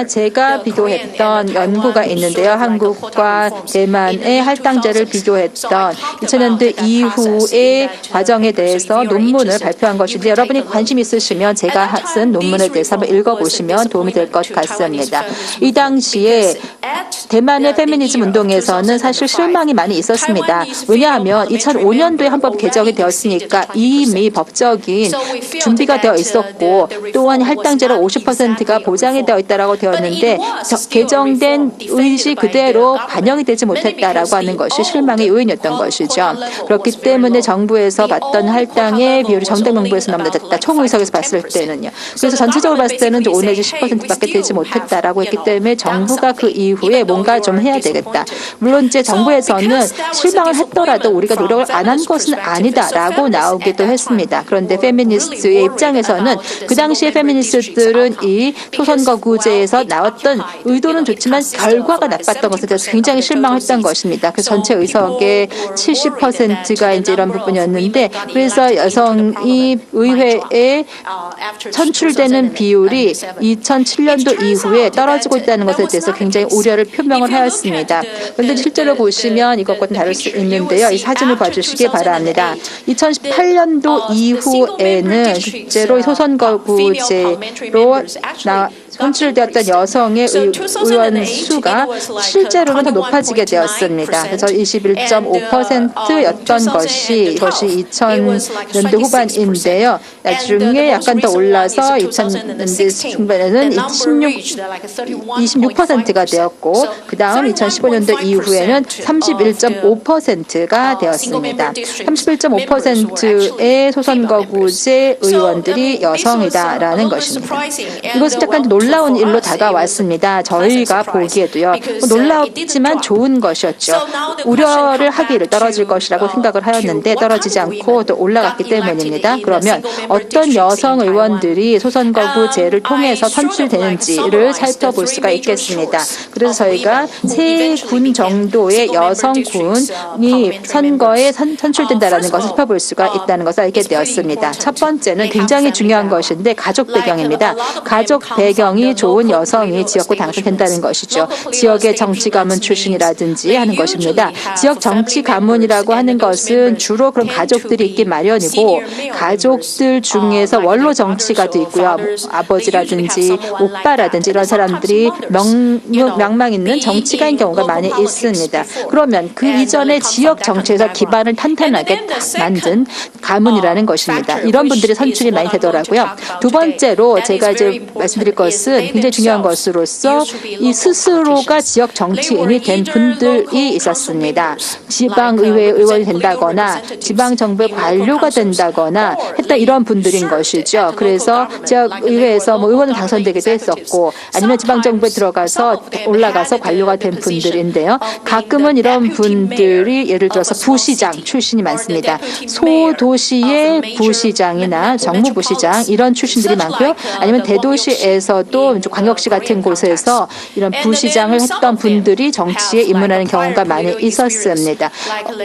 제가 비교했던 연구가 있는데요. 한국과 대만의 할당제를 비교했던 2000년대 이후의 과정에 대해서 논문을 발표한 것인데, 여러분이 관심 있으시면 제가 쓴 논문에 대해서 한번 읽어보시면 도움이 될 것 같습니다. 이 당시에 대만의 페미니즘 운동에서는 사실 실망이 많이 있었습니다. 왜냐하면 2005년도에 헌법 개정이 되었으니까 이미 법적인 준비가 되어 있었고, 또한 할당제로 50%가 보장이 되어 있다고 되었는데 개정된 의지 그대로 반영이 되지 못했다라고 하는 것이 실망의 요인이었던 것이죠. 그렇기 때문에 정부에서 봤던 할당의 비율이 정당 명부에서 너무 낮았다. 총의석에서 봤을 때는요. 그래서 전체적으로 봤을 때는 5 내지 10%밖에 되지 못했다라고 했기 때문에 정부가 그 이후에 뭔가 좀 해야 되겠다. 물론 이제 정부에서는 실망을 했더라도 우리가 노력을 안 한 것은 아니다라고 나오기도 했습니다. 그런데 페미니스트의 입장에서는 그 당시에 페미니스트들은 이 소선거구제에서 나왔던 의도는 좋지만 결과가 나빴던 것에 대해서 굉장히 실망했던 것입니다. 그 전체 의석의 70%가 이제 이런 부분이었는데, 그래서 여성이 의회에 선출되는 비율이 2007년도 이후에 떨어지고 있다는 것에 대해서 굉장히 우려를 표명을 하였습니다. 그런데 실제로 보시면 이것과는 다를 수 있는데요. 이 사진을 봐주시기 바랍니다. 2018년도 이후에는 실제로 소선거구제로 선출되었던 여성의 의원 수가 실제로는 더 높아지게 되었습니다. 그래서 21.5%였던 것이 이것이 2000년대 후반인데요. 나중에 약간 더 올라서 2000년대 중반에는 26%가 되었고 그 다음 2015년도 이후에는 31.5%가 되었습니다. 31.5%의 소선거구제 의원들이 여성이다라는 것입니다. 이것은 약간 놀라운 일로 다가왔습니다. 저희가 보기에도요. 놀랍지만 좋은 것이었죠. 우려를 하기를 떨어질 것이라고 생각을 하였는데 떨어지지 않고 또 올라갔기 때문입니다. 그러면 어떤 여성 의원들이 소선거구제를 통해서 선출되는지를 살펴볼 수가 있겠습니다. 그래서 저희가 3군 정도의 여성군이 선거에 선출된다는 것을 살펴볼 수가 있다는 것을 알게 되었습니다. 첫 번째는 굉장히 중요한 것인데 가족 배경입니다. 가족 배경이 좋은 여성이 지역구 당선된다는 것이죠. 지역의 정치 가문 출신이라든지 하는 것입니다. 지역 정치 가문이라고 하는 것은 주로 그런 가족들이 있기 마련이고 가족들 중에서 원로 정치가도 있고요. 아버지라든지 오빠라든지 이런 사람들이 명망 있는 정치가인 경우가 많이 있습니다. 그러면 그 이전에 지역 정치에서 기반을 탄탄하게 만든 가문이라는 것입니다. 이런 분들이 선출이 많이 되더라고요. 두 번째로 제가 이제 말씀드릴 것은 굉장히 중요한 것으로서 이 스스로가 지역 정치인이 된 분들이 있었습니다. 지방의회 의원이 된다거나 지방정부의 관료가 된다거나 했던 이런 분들인 것이죠. 그래서 지역의회에서 의원을 당선되기도 했었고 아니면 지방정부에 들어가서 올라가서 관료가 된 분들인데요. 가끔은 이런 분들이 예를 들어서 부시장 출신이 많습니다. 소도시의 부시장이나 정무부시장 이런 출신들이 많고요. 아니면 대도시에서도 광역시 같은 곳에서 이런 부시장을 했던 분들이 정치에 입문하는 경우가 많이 있었습니다.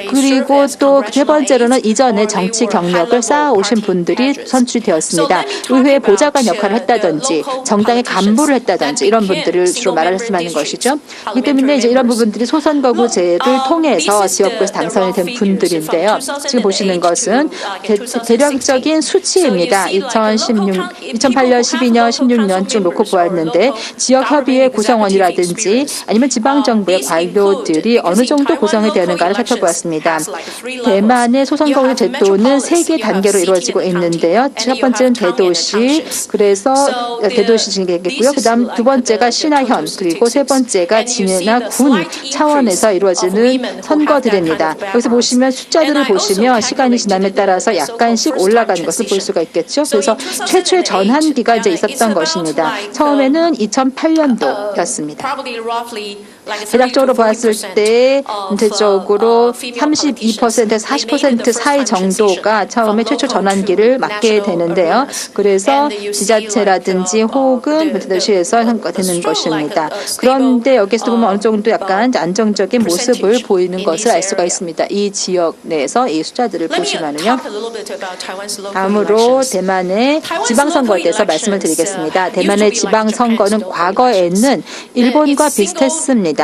그리고 또 세 번째로는 이전에 정치 경력을 쌓아오신 분들이 선출되었습니다. 의회 보좌관 역할을 했다든지 정당의 간부를 했다든지 이런 분들을 주로 말했으면 하는 것이죠. 그렇기 때문에 이제 이런 부분들이 소선거구제를 통해서 지역구에서 당선이 된 분들인데요. 지금 보시는 것은 대략적인 수치입니다. 2008년, 12년, 16년쯤 놓고 보았는데 지역협의회 구성원이라든지 아니면 지방정부의 관료들이 어느 정도 구성이 되는가를 살펴보았습니다. 대만의 소선거구 제도는 3개 단계로 이루어지고 있는데요. 첫 번째는 대도시, 그래서 대도시 징계겠고요. 그다음 두 번째가 신화현, 그리고 세 번째가 진해나 군 차원에서 이루어지는 선거들입니다. 여기서 보시면 숫자들을 보시면 시간이 지남에 따라서 약간씩 올라가는 것을 볼 수가 있겠죠. 그래서 최초의 전환기가 이제 있었던 것입니다. 처음에는 2008년도였습니다. 대략적으로 보았을 때 전체적으로 32%에서 40% 사이 정도가 처음에 최초 전환기를 맞게 되는데요. 그래서 지자체라든지 혹은 대도시에서 선거되는 것입니다. 그런데 여기서 보면 어느 정도 약간 안정적인 모습을 보이는 것을 알 수가 있습니다. 이 지역 내에서 이 숫자들을 보시면요. 다음으로 대만의 지방선거에 대해서 말씀을 드리겠습니다. 대만의 지방선거는 과거에는 일본과 비슷했습니다.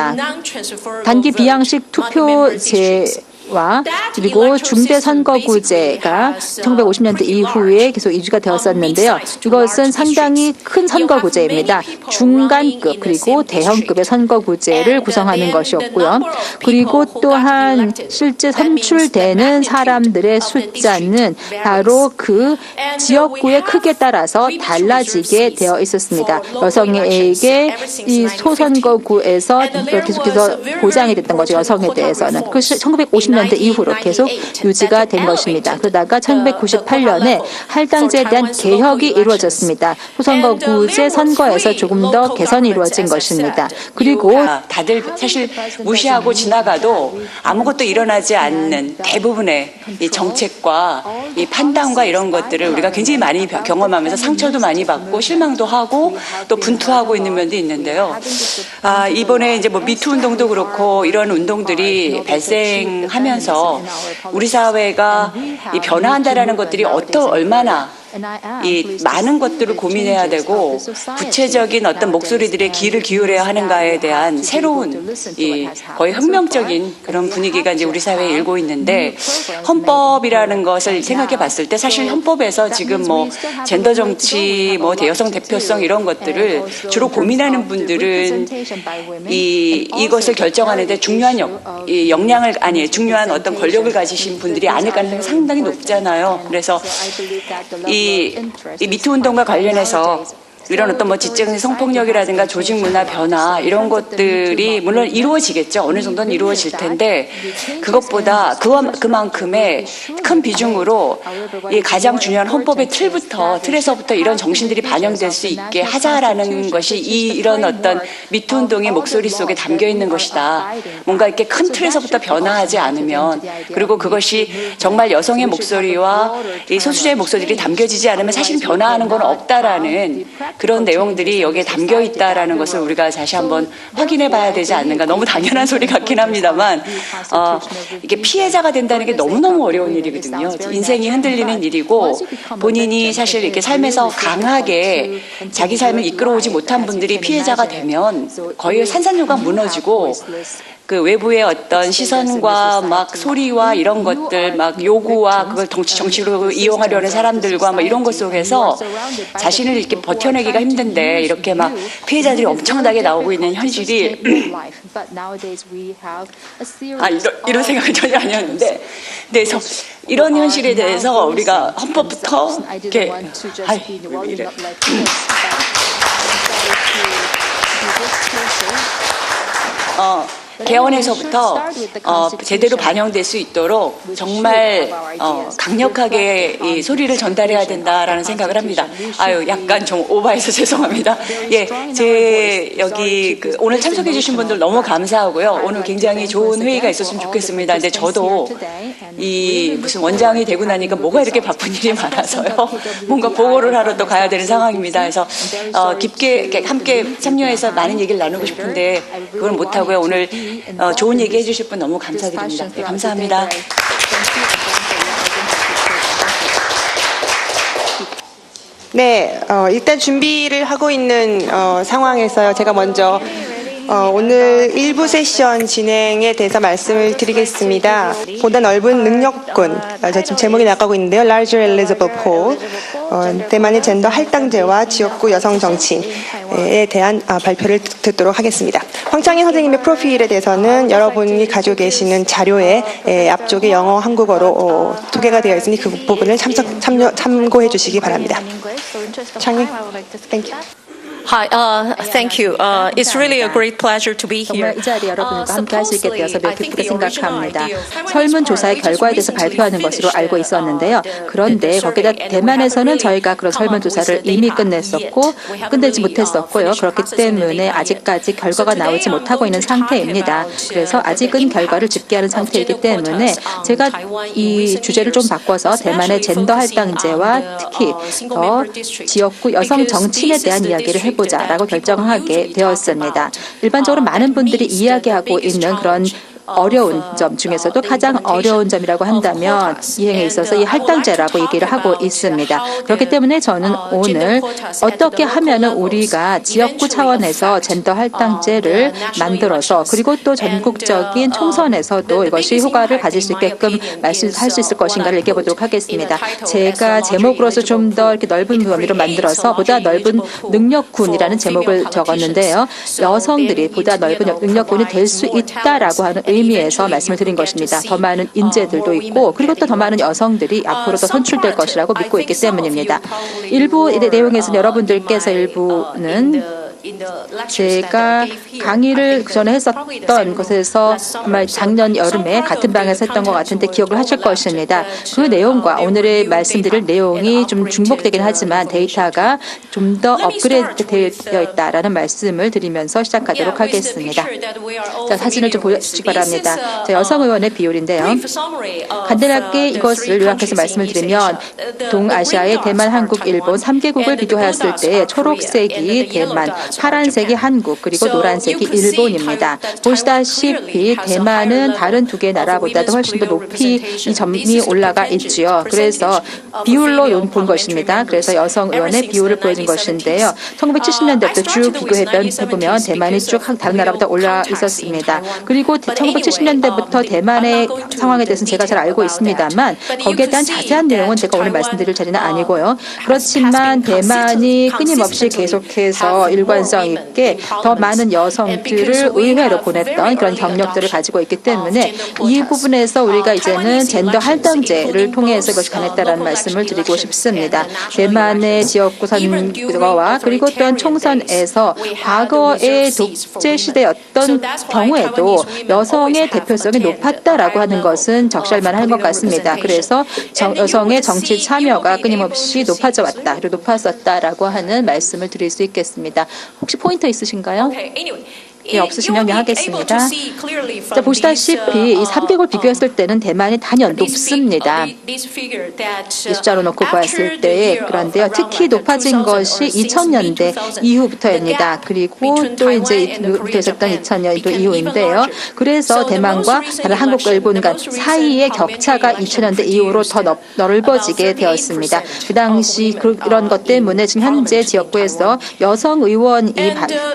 단기 비양식 투표제 그리고 중대선거구제가 1950년대 이후에 계속 유지가 되었었는데요. 이것은 상당히 큰 선거구제입니다. 중간급 그리고 대형급의 선거구제를 구성하는 것이었고요. 그리고 또한 실제 선출되는 사람들의 숫자는 바로 그 지역구의 크기에 따라서 달라지게 되어 있었습니다. 여성에게 이 소선거구에서 계속해서 보장이 됐던 거죠. 여성에 대해서는. 1950년대 이후로 계속 유지가 된 것입니다. 그러다가 1998년에 할당제에 대한 개혁이 이루어졌습니다. 소선거구제 선거에서 조금 더 개선이 이루어진 것입니다. 그리고 다들 사실 무시하고 지나가도 아무것도 일어나지 않는 대부분의 이 정책과 이 판단과 이런 것들을 우리가 굉장히 많이 경험하면서 상처도 많이 받고 실망도 하고 또 분투하고 있는 면도 있는데요. 이번에 이제 뭐 미투 운동도 그렇고 이런 운동들이 발생하면 하면서 우리 사회가 이 변화한다라는 것들이 얼마나 이 많은 것들을 고민해야 되고 구체적인 어떤 목소리들의 귀를 기울여야 하는가에 대한 새로운 이 거의 혁명적인 그런 분위기가 이제 우리 사회에 일고 있는데 헌법이라는 것을 생각해 봤을 때 사실 헌법에서 지금 뭐 젠더 정치, 뭐 여성 대표성 이런 것들을 주로 고민하는 분들은 이것을 결정하는데 중요한 중요한 어떤 권력을 가지신 분들이 아닐 가능성이 상당히 높잖아요. 그래서 이 미투 운동과 관련해서 이런 어떤 뭐 지적 성폭력이라든가 조직 문화 변화 이런 것들이 물론 이루어지겠죠. 어느 정도는 이루어질 텐데 그것보다 그만큼의 큰 비중으로 이 가장 중요한 헌법의 틀에서부터 이런 정신들이 반영될 수 있게 하자라는 것이 이런 어떤 미투 운동의 목소리 속에 담겨 있는 것이다. 뭔가 이렇게 큰 틀에서부터 변화하지 않으면 그리고 그것이 정말 여성의 목소리와 이 소수자의 목소리들이 담겨지지 않으면 사실 변화하는 건 없다라는 그런 내용들이 여기에 담겨 있다라는 것을 우리가 다시 한번 확인해 봐야 되지 않는가. 너무 당연한 소리 같긴 합니다만 이게 피해자가 된다는 게 너무너무 어려운 일이거든요. 인생이 흔들리는 일이고 본인이 사실 이렇게 삶에서 강하게 자기 삶을 이끌어오지 못한 분들이 피해자가 되면 거의 산산조각 무너지고 그 외부의 어떤 시선과 막 소리와 이런 것들 막 요구와 그걸 정치로 이용하려는 사람들과 막 이런 것 속에서 자신을 이렇게 버텨내기가 힘든데 이렇게 막 피해자들이 엄청나게 나오고 있는 현실이 이런 생각은 전혀 아니었는데 그래서 이런 현실에 대해서 우리가 헌법부터 이렇게 왜 이래. 개헌에서부터 제대로 반영될 수 있도록 정말 강력하게 이 소리를 전달해야 된다라는 생각을 합니다. 약간 좀 오버해서 죄송합니다. 여기 오늘 참석해 주신 분들 너무 감사하고요. 오늘 굉장히 좋은 회의가 있었으면 좋겠습니다. 근데 저도 이 무슨 원장이 되고 나니까 뭐가 이렇게 바쁜 일이 많아서요. 뭔가 보고를 하러 또 가야 되는 상황입니다. 그래서 깊게 함께 참여해서 많은 얘기를 나누고 싶은데 그걸 못하고요. 오늘 좋은 얘기 해주실 분 너무 감사드립니다. 네, 감사합니다. 네, 일단 준비를 하고 있는 상황에서요. 제가 먼저 오늘 1부 세션 진행에 대해서 말씀을 드리겠습니다. 보다 넓은 능력군, 지금 제목이 나가고 있는데요. Larger Elizabeth Hall, 대만의 젠더 할당제와 지역구 여성 정치에 대한 발표를 듣도록 하겠습니다. 황창희 선생님의 프로필에 대해서는 여러분이 가지고 계시는 자료에 앞쪽에 영어, 한국어로 소개가 되어 있으니 그 부분을 참고해 주시기 바랍니다. 창희, thank you. Hi, thank you. It's really a great pleasure to be here. 정말 이 자리에 여러분과 함께 할 수 있게 되어서 매우 기쁘게 생각합니다. 설문조사의 결과에 대해서 발표하는 것으로 알고 있었는데요. 그런데 거기다 대만에서는 저희가 그런 설문조사를 이미 끝내지 못했었고요. 그렇기 때문에 아직까지 결과가 나오지 못하고 있는 상태입니다. 그래서 아직은 결과를 집계하는 상태이기 때문에 제가 이 주제를 좀 바꿔서 대만의 젠더 할당제와 특히 지역구 여성 정치인에 대한 이야기를 해보자라고 결정하게 되었습니다. 일반적으로 많은 분들이 이야기하고 있는 그런 어려운 점 중에서도 가장 어려운 점이라고 한다면 이 행에 있어서 이 할당제라고 얘기를 하고 있습니다. 그렇기 때문에 저는 오늘 어떻게 하면은 우리가 지역구 차원에서 젠더 할당제를 만들어서 그리고 또 전국적인 총선에서도 이것이 효과를 가질 수 있게끔 할 수 있을 것인가를 얘기해 보도록 하겠습니다. 제가 제목으로서 좀 더 이렇게 넓은 범위로 만들어서 보다 넓은 능력군이라는 제목을 적었는데요. 여성들이 보다 넓은 능력군이 될 수 있다라고 하는 의미에서 말씀을 드린 것입니다. 더 많은 인재들도 있고 그리고 또 더 많은 여성들이 앞으로 더 선출될 것이라고 믿고 있기 때문입니다. 일부 내용에서는 여러분들께서 일부는 제가 강의를 전에 했었던 곳에서 아마 작년 여름에 같은 방에서 했던 것 같은데 기억을 하실 것입니다. 그 내용과 오늘의 말씀드릴 내용이 좀 중복되긴 하지만 데이터가 좀 더 업그레이드 되어 있다라는 말씀을 드리면서 시작하도록 하겠습니다. 자, 사진을 좀 보여주시기 바랍니다. 자, 여성 의원의 비율인데요. 간단하게 이것을 요약해서 말씀을 드리면 동아시아의 대만, 한국, 일본 3개국을 비교하였을 때 초록색이 대만, 파란색이 한국 그리고 노란색이 일본입니다. 보시다시피 대만은 다른 두 개의 나라보다도 훨씬 더 높이 이 점이 올라가 있지요. 그래서 비율로 본 것입니다. 그래서 여성 의원의 비율을 보여준 것인데요. 1970년대부터 쭉 비교해보면 대만이 쭉 다른 나라보다 올라 있었습니다. 그리고 1970년대부터 대만의 상황에 대해서는 제가 잘 알고 있습니다만 거기에 대한 자세한 내용은 제가 오늘 말씀드릴 자리는 아니고요. 그렇지만 대만이 끊임없이 계속해서 일관성 있게 더 많은 여성들을 의회로 보냈던 그런 경력들을 가지고 있기 때문에 이 부분에서 우리가 이제는 젠더 할당제를 통해서 이것이 가능했다라는 말씀을 드리고 싶습니다. 대만의 지역구 선거와 그리고 또한 총선에서 과거의 독재 시대였던 경우에도 여성의 대표성이 높았다라고 하는 것은 적시할만한 것 같습니다. 그래서 여성의 정치 참여가 끊임없이 높아져 왔다, 그리고 높았었다라고 하는 말씀을 드릴 수 있겠습니다. 혹시 포인터 있으신가요? 예, 없으시면 하겠습니다. 자, 보시다시피 이 300을 비교했을 때는 대만이 단연 높습니다. 이 숫자로 놓고 보았을 때 그런데요. 특히 높아진 것이 2000년대 이후부터입니다. 그리고 또 이제 있었던 2000년도 이후인데요. 그래서 대만과 다른 한국과 일본 간 사이의 격차가 2000년대 이후로 더 넓어지게 되었습니다. 그 당시 그런 것 때문에 지금 현재 지역구에서 여성 의원이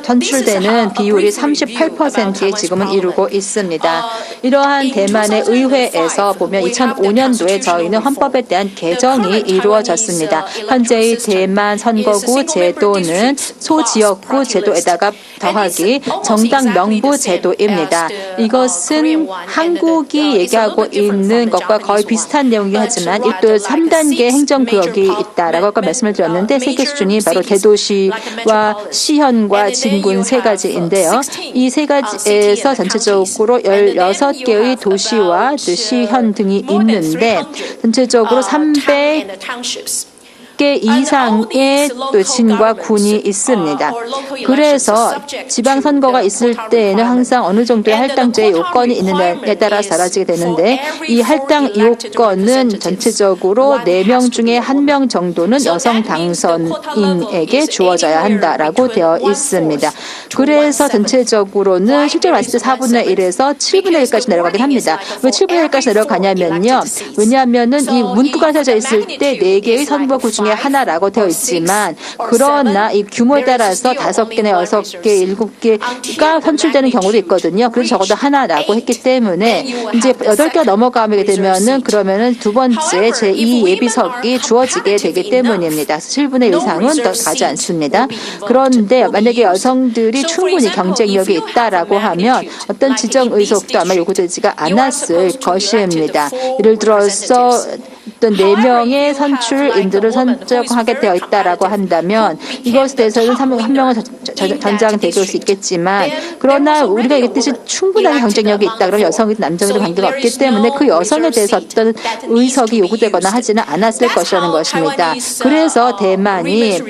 선출되는 비율이 38%에 지금은 이루고 있습니다. 이러한 대만의 의회에서 보면 2005년도에 저희는 헌법에 대한 개정이 이루어졌습니다. 현재의 대만 선거구 제도는 소지역구 제도에다가 더하기 정당 명부 제도입니다. 이것은 한국이 얘기하고 있는 것과 거의 비슷한 내용이긴 하지만 또 3단계 행정구역이 있다라고 아까 말씀을 드렸는데 세계 수준이 바로 대도시와 시현과 진군 세 가지인데요. 이 세 가지에서 전체적으로 16개의 도시와 시현 등이 있는데 전체적으로 300개 이상의 또 진과 군이 있습니다. 그래서 지방선거가 있을 때에는 항상 어느 정도의 할당제의 요건이 있느냐에 따라 사라지게 되는데 이 할당 요건은 전체적으로 4명 중에 1명 정도는 여성 당선인에게 주어져야 한다라고 되어 있습니다. 그래서 전체적으로는 실제로 봤을 때 4분의 1에서 7분의 1까지 내려가긴 합니다. 왜 7분의 1까지 내려가냐면요. 왜냐하면은 이 문구가 써져 있을 때 4개의 선거구 중에 하나라고 되어 있지만 그러나 이 규모에 따라서 5개나 6개, 7개가 선출되는 경우도 있거든요. 그래서 적어도 하나라고 했기 때문에 이제 8개가 넘어가게 되면은 그러면은 두 번째 제2 예비석이 주어지게 되기 때문입니다. 7분의 1 이상은 더 가지 않습니다. 그런데 만약에 여성들이 충분히 경쟁력이 있다라고 하면 어떤 지정 의석도 아마 요구되지가 않았을 것입니다. 예를 들어서 어떤 4명의 선출인들을 선정하게 되어 있다라고 한다면 이것에 대해서는 한 명은 전장될 수 있겠지만 그러나 우리가 얘기했듯이 충분하게 경쟁력이 있다. 그럼 여성이든 남성이든 관계가 없기 때문에 그 여성에 대해서 어떤 의석이 요구되거나 하지는 않았을 것이라는 것입니다. 그래서 대만이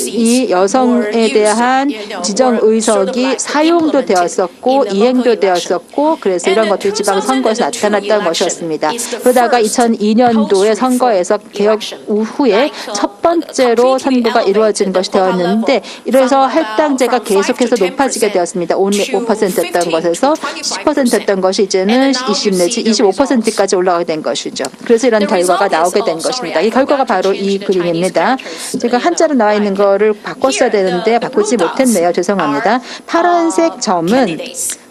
이 여성에 대한 지정 의석이 사용도 되었었고 이행도 되었었고 그래서 이런 것들이 지방선거에서 나타났다는 것이었습니다. 그러다가 2002년도에 선거에서 개혁 후에 첫 번째로 선거가 이루어진 것이 되었는데 이래서 할당제가 계속해서 높아지게 되었습니다. 5%였던 것에서 10%였던 것이 이제는 20 내지 25%까지 올라가게 된 것이죠. 그래서 이런 결과가 나오게 된 것입니다. 이 결과가 바로 이 그림입니다. 제가 한자로 나와 있는 거를 바꿨어야 되는데 바꾸지 못했네요. 죄송합니다. 파란색 점은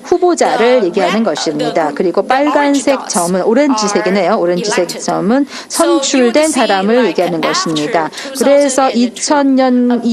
후보자를 얘기하는 것입니다. 그리고 빨간색 점은 오렌지색이네요. 오렌지색 점은 선출된 사람을 얘기하는 것입니다. 그래서 2002년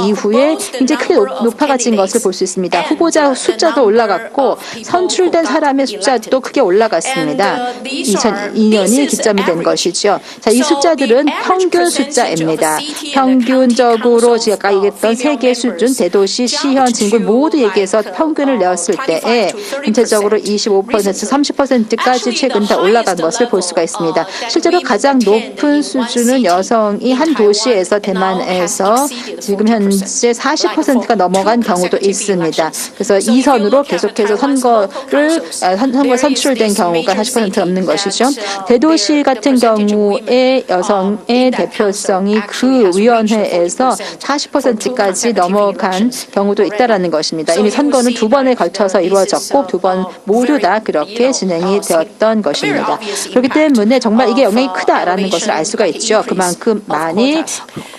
이후에 굉장히 크게 높아진 것을 볼 수 있습니다. 후보자 숫자도 올라갔고 선출된 사람의 숫자도 크게 올라갔습니다. 2002년이 기점이 된 것이죠. 자, 이 숫자들은 평균 숫자입니다. 평균적으로 제가 얘기했던 세계 수준, 대도시, 시현, 진군 모두 얘기해서 평균을 내어 되었을 때에 전체적으로 25%, 30%까지 최근 다 올라간 것을 볼 수가 있습니다. 실제로 가장 높은 수준은 여성이 한 도시에서 대만에서 지금 현재 40%가 넘어간 경우도 있습니다. 그래서 이 선으로 계속해서 선거에 선출된 경우가 40% 넘는 것이죠. 대도시 같은 경우에 여성의 대표성이 그 위원회에서 40%까지 넘어간 경우도 있다라는 것입니다. 이미 선거는 두 번에 걸쳐서 이루어졌고 두 번 모두 다 그렇게 진행이 되었던 것입니다. 그렇기 때문에 정말 이게 영향이 크다라는 것을 알 수가 있죠. 그만큼 많이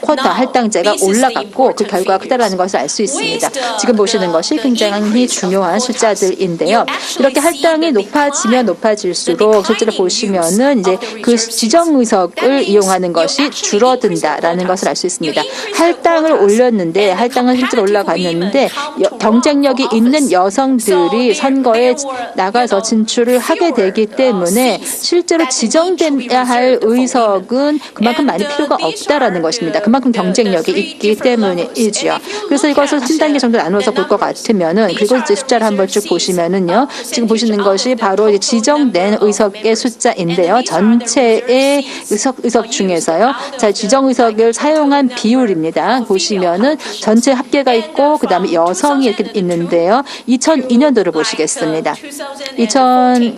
쿼타 할당제가 올라갔고 그 결과가 크다라는 것을 알 수 있습니다. 지금 보시는 것이 굉장히 중요한 숫자들인데요. 이렇게 할당이 높아지면 높아질수록 실제로 보시면은 이제 그 지정 의석을 이용하는 것이 줄어든다라는 것을 알 수 있습니다. 할당을 올렸는데 할당은 실제로 올라갔는데 경쟁력이 있는 여성들이 선거에 나가서 진출을 하게 되기 때문에 실제로 지정돼야 할 의석은 그만큼 많이 필요가 없다라는 것입니다. 그만큼 경쟁력이 있기 때문이지요. 그래서 이것을 한 단계 정도 나누어서 볼 것 같으면은 그리고 이제 숫자를 한번 쭉 보시면은요. 지금 보시는 것이 바로 이제 지정된 의석의 숫자인데요. 전체의 의석 중에서요. 자, 지정 의석을 사용한 비율입니다. 보시면은 전체 합계가 있고 그다음에 여성이 이렇게 있는데요. 2002년도를 보시겠습니다.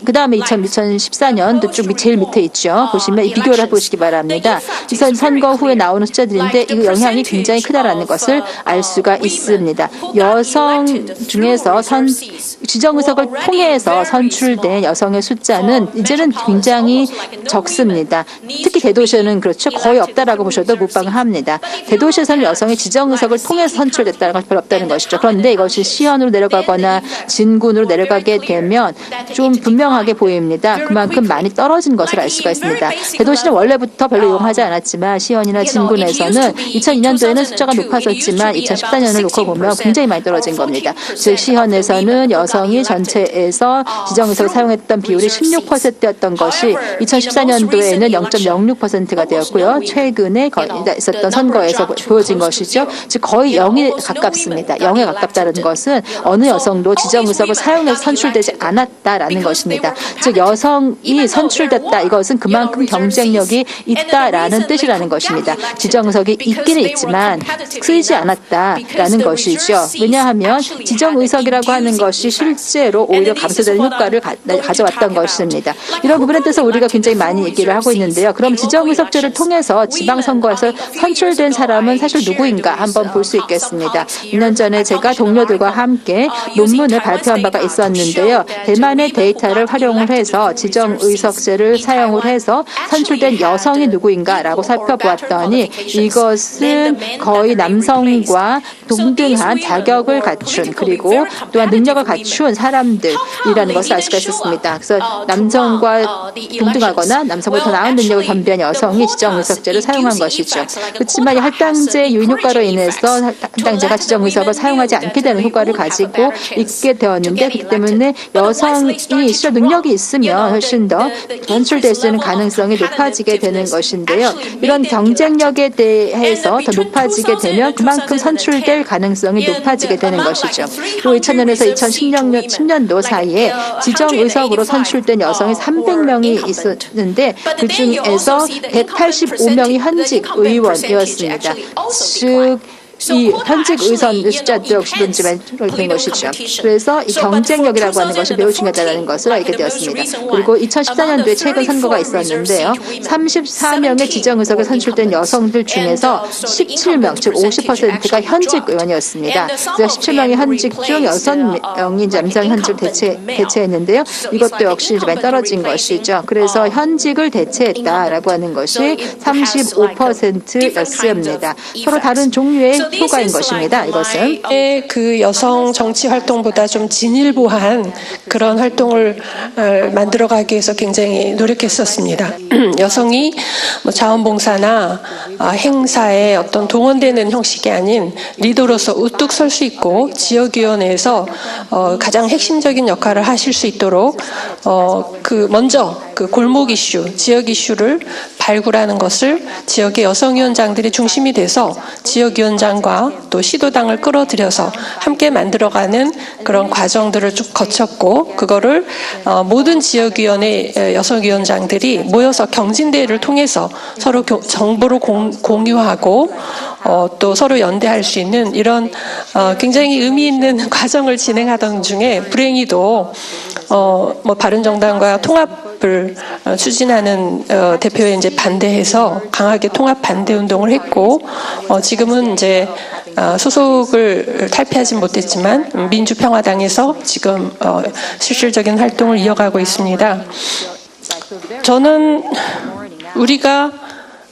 그다음에 2014년도 쭉 제일 밑에 있죠. 보시면 이 비교를 해보시기 바랍니다. 이 선거 후에 나오는 숫자들인데 이 영향이 굉장히 크다라는 것을 알 수가 있습니다. 여성 중에서 지정 의석을 통해서 선출된 여성의 숫자는 이제는 굉장히 적습니다. 특히 대도시는 그렇죠. 거의 없다라고 보셔도 무방합니다. 대도시에서는 여성의 지정 의석을 통해서 선출됐다는 것이 별로 없다는 것이죠. 그런데 이것이 시현으로 내려가거나 진군으로 내려가게 되면 좀 분명하게 보입니다. 그만큼 많이 떨어진 것을 알 수가 있습니다. 대도시는 원래부터 별로 이용하지 않았지만 시현이나 진군에서는 2002년도에는 숫자가 높아졌지만 2014년을 놓고 보면 굉장히 많이 떨어진 겁니다. 즉 시현에서는 여성이 전체에서 지정 의석을 사용했던 비율이 16%였던 것이 2014년도에는 0.06%가 되었고요. 최근에 있었던 선거에서 보여진 것이죠. 즉 거의 0에 가깝습니다. 0에 가깝다는 것은 어느 여성도 지정 의석을 사용해서 선출되지 않았다라는 것입니다. 즉 여성이 선출됐다 이것은 그만큼 경쟁력이 있다라는 뜻이라는 것입니다. 지정 의석이 있기는 있지만 쓰이지 않았다라는 것이죠. 왜냐하면 지정 의석이라고 하는 것이 실제로 오히려 감소되는 효과를 가져왔던 것입니다. 이런 부분에 대해서 우리가 굉장히 많이 얘기를 하고 있는데요. 그럼 지정 의석제를 통해서 지방선거에서 선출된 사람은 사실 누구인가 한번 볼 수 있겠습니다. 2년 전에 제가 동료들과 함께 논문을 발표한 바가 있었는데요. 대만의 데이터를 활용을 해서 지정 의석제를 사용을 해서 선출된 여성이 누구인가라고 살펴보았더니 이것은 거의 남성과 동등한 자격을 갖춘 그리고 또한 능력을 갖춘 사람들이라는 것을 알 수가 있었습니다. 그래서 남성과 동등하거나 남성보다 더 나은 능력을 겸비한 여성이 지정 의석제를 사용한 것이죠. 그렇지만 이 할당제 유인 효과로 인해서 할당제가 지정 의석을 사용하지 않게 되는 효과를 가지고 있게 되었는데 그렇기 때문에 여성이 실제 능력이 있으면 훨씬 더 선출될 수 있는 가능성이 높아지게 되는 것인데요. 이런 경쟁력에 대해서 더 높아지게 되면 그만큼 선출될 가능성이 높아지게 되는 것이죠. 그리고 2000년에서 2010년도 사이에 지정 의석으로 선출된 여성이 300명이 있었는데 그중에서 185명이 현직 의원이었습니다. 즉 이 현직 의선 숫자도 역시 문제만 된 것이죠. 그래서 이 경쟁력이라고 하는 것이 매우 중요하다는 것을 알게 되었습니다. 그리고 2014년도에 최근 선거가 있었는데요. 34명의 지정 의석에 선출된 여성들 중에서 17명, 즉 50%가 현직 의원이었습니다. 그래서 17명의 현직 중 6명이 남성 현직을 대체했는데요. 이것도 역시 많이 떨어진 것이죠. 그래서 현직을 대체했다라고 하는 것이 35%였습니다. 서로 다른 종류의 효과인 것입니다. 이것은 그 여성 정치 활동보다 좀 진일보한 그런 활동을 만들어가기 위해서 굉장히 노력했었습니다. 여성이 뭐 자원봉사나 행사에 어떤 동원되는 형식이 아닌 리더로서 우뚝 설 수 있고 지역위원회에서 가장 핵심적인 역할을 하실 수 있도록 먼저 그 골목 이슈, 지역 이슈를 발굴하는 것을 지역의 여성위원장들이 중심이 돼서 지역위원장과 또 시도당을 끌어들여서 함께 만들어가는 그런 과정들을 쭉 거쳤고, 그거를 모든 지역위원회 여성위원장들이 모여서 경진대회를 통해서 서로 정보를 공유하고 또 서로 연대할 수 있는 이런 굉장히 의미 있는 과정을 진행하던 중에 불행히도 바른정당과 통합을 추진하는 대표에 이제 반대해서 강하게 통합 반대 운동을 했고, 지금은 이제 소속을 탈피하지 못했지만 민주평화당에서 지금 실질적인 활동을 이어가고 있습니다. 저는 우리가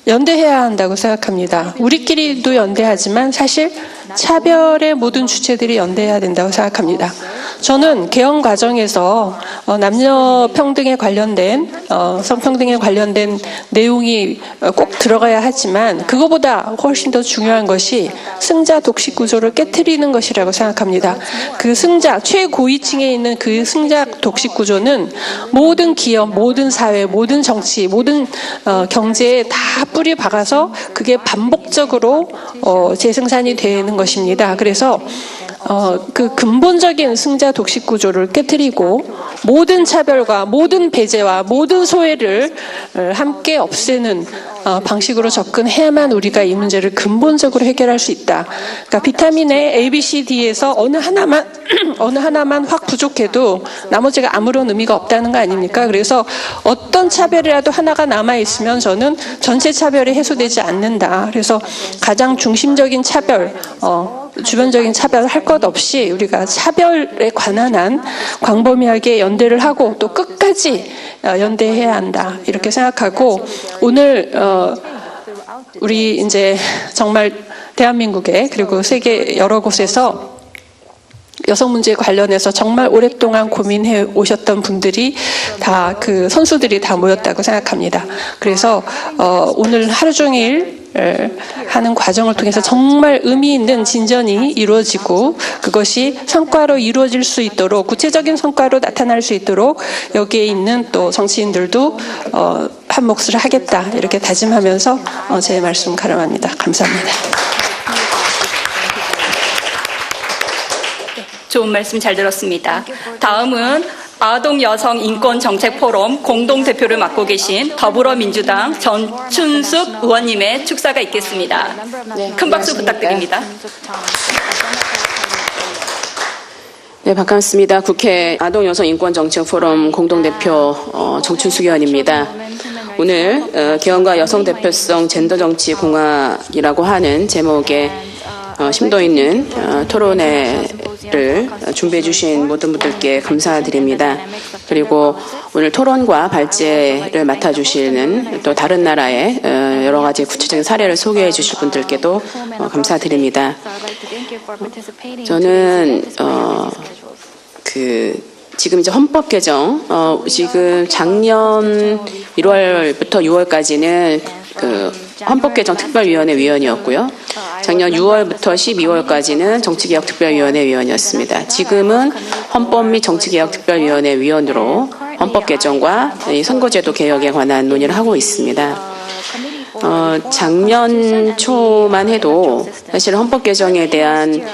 연대해야 한다고 생각합니다. 우리끼리도 연대하지만 사실 차별의 모든 주체들이 연대해야 된다고 생각합니다. 저는 개헌 과정에서 남녀 평등에 관련된 성평등에 관련된 내용이 꼭 들어가야 하지만 그거보다 훨씬 더 중요한 것이 승자 독식 구조를 깨트리는 것이라고 생각합니다. 그 승자 최고위층에 있는 그 승자 독식 구조는 모든 기업, 모든 사회, 모든 정치, 모든 경제에 다 뿌리 박아서 그게 반복적으로 재생산이 되는 것입니다. 그래서 그 근본적인 승자 독식 구조를 깨트리고 모든 차별과 모든 배제와 모든 소외를 함께 없애는 방식으로 접근해야만 우리가 이 문제를 근본적으로 해결할 수 있다. 그러니까 비타민의 A, B, C, D에서 어느 하나만 확 부족해도 나머지가 아무런 의미가 없다는 거 아닙니까? 그래서 어떤 차별이라도 하나가 남아 있으면 저는 전체 차별이 해소되지 않는다. 그래서 가장 중심적인 차별, 주변적인 차별 할 것 없이 우리가 차별에 관한 한 광범위하게 연대를 하고 또 끝까지 연대해야 한다. 이렇게 생각하고 오늘 우리 이제 정말 대한민국에 그리고 세계 여러 곳에서 여성 문제에 관련해서 정말 오랫동안 고민해 오셨던 분들이 다 그 선수들이 다 모였다고 생각합니다. 그래서 오늘 하루 종일 하는 과정을 통해서 정말 의미 있는 진전이 이루어지고 그것이 성과로 이루어질 수 있도록 구체적인 성과로 나타날 수 있도록 여기에 있는 또 정치인들도 한 몫을 하겠다 이렇게 다짐하면서 제 말씀 가름합니다. 감사합니다. 좋은 말씀 잘 들었습니다. 다음은 아동 여성 인권 정책 포럼 공동 대표를 맡고 계신 더불어민주당 전춘숙 의원님의 축사가 있겠습니다. 큰 박수 부탁드립니다. 네, 반갑습니다. 국회 아동 여성 인권 정책 포럼 공동 대표 정춘숙 의원입니다. 오늘 개헌과 여성 대표성 젠더 정치 공학이라고 하는 제목의 심도 있는 토론회를 준비해 주신 모든 분들께 감사드립니다. 그리고 오늘 토론과 발제를 맡아주시는 또 다른 나라의 여러 가지 구체적인 사례를 소개해 주실 분들께도 감사드립니다. 저는 지금 이제 헌법 개정 지금 작년 1월부터 6월까지는 헌법 개정 특별위원회 위원이었고요. 작년 6월부터 12월까지는 정치개혁특별위원회 위원이었습니다. 지금은 헌법 및 정치개혁특별위원회 위원으로 헌법 개정과 선거제도 개혁에 관한 논의를 하고 있습니다. 작년 초만 해도 사실 헌법 개정에 대한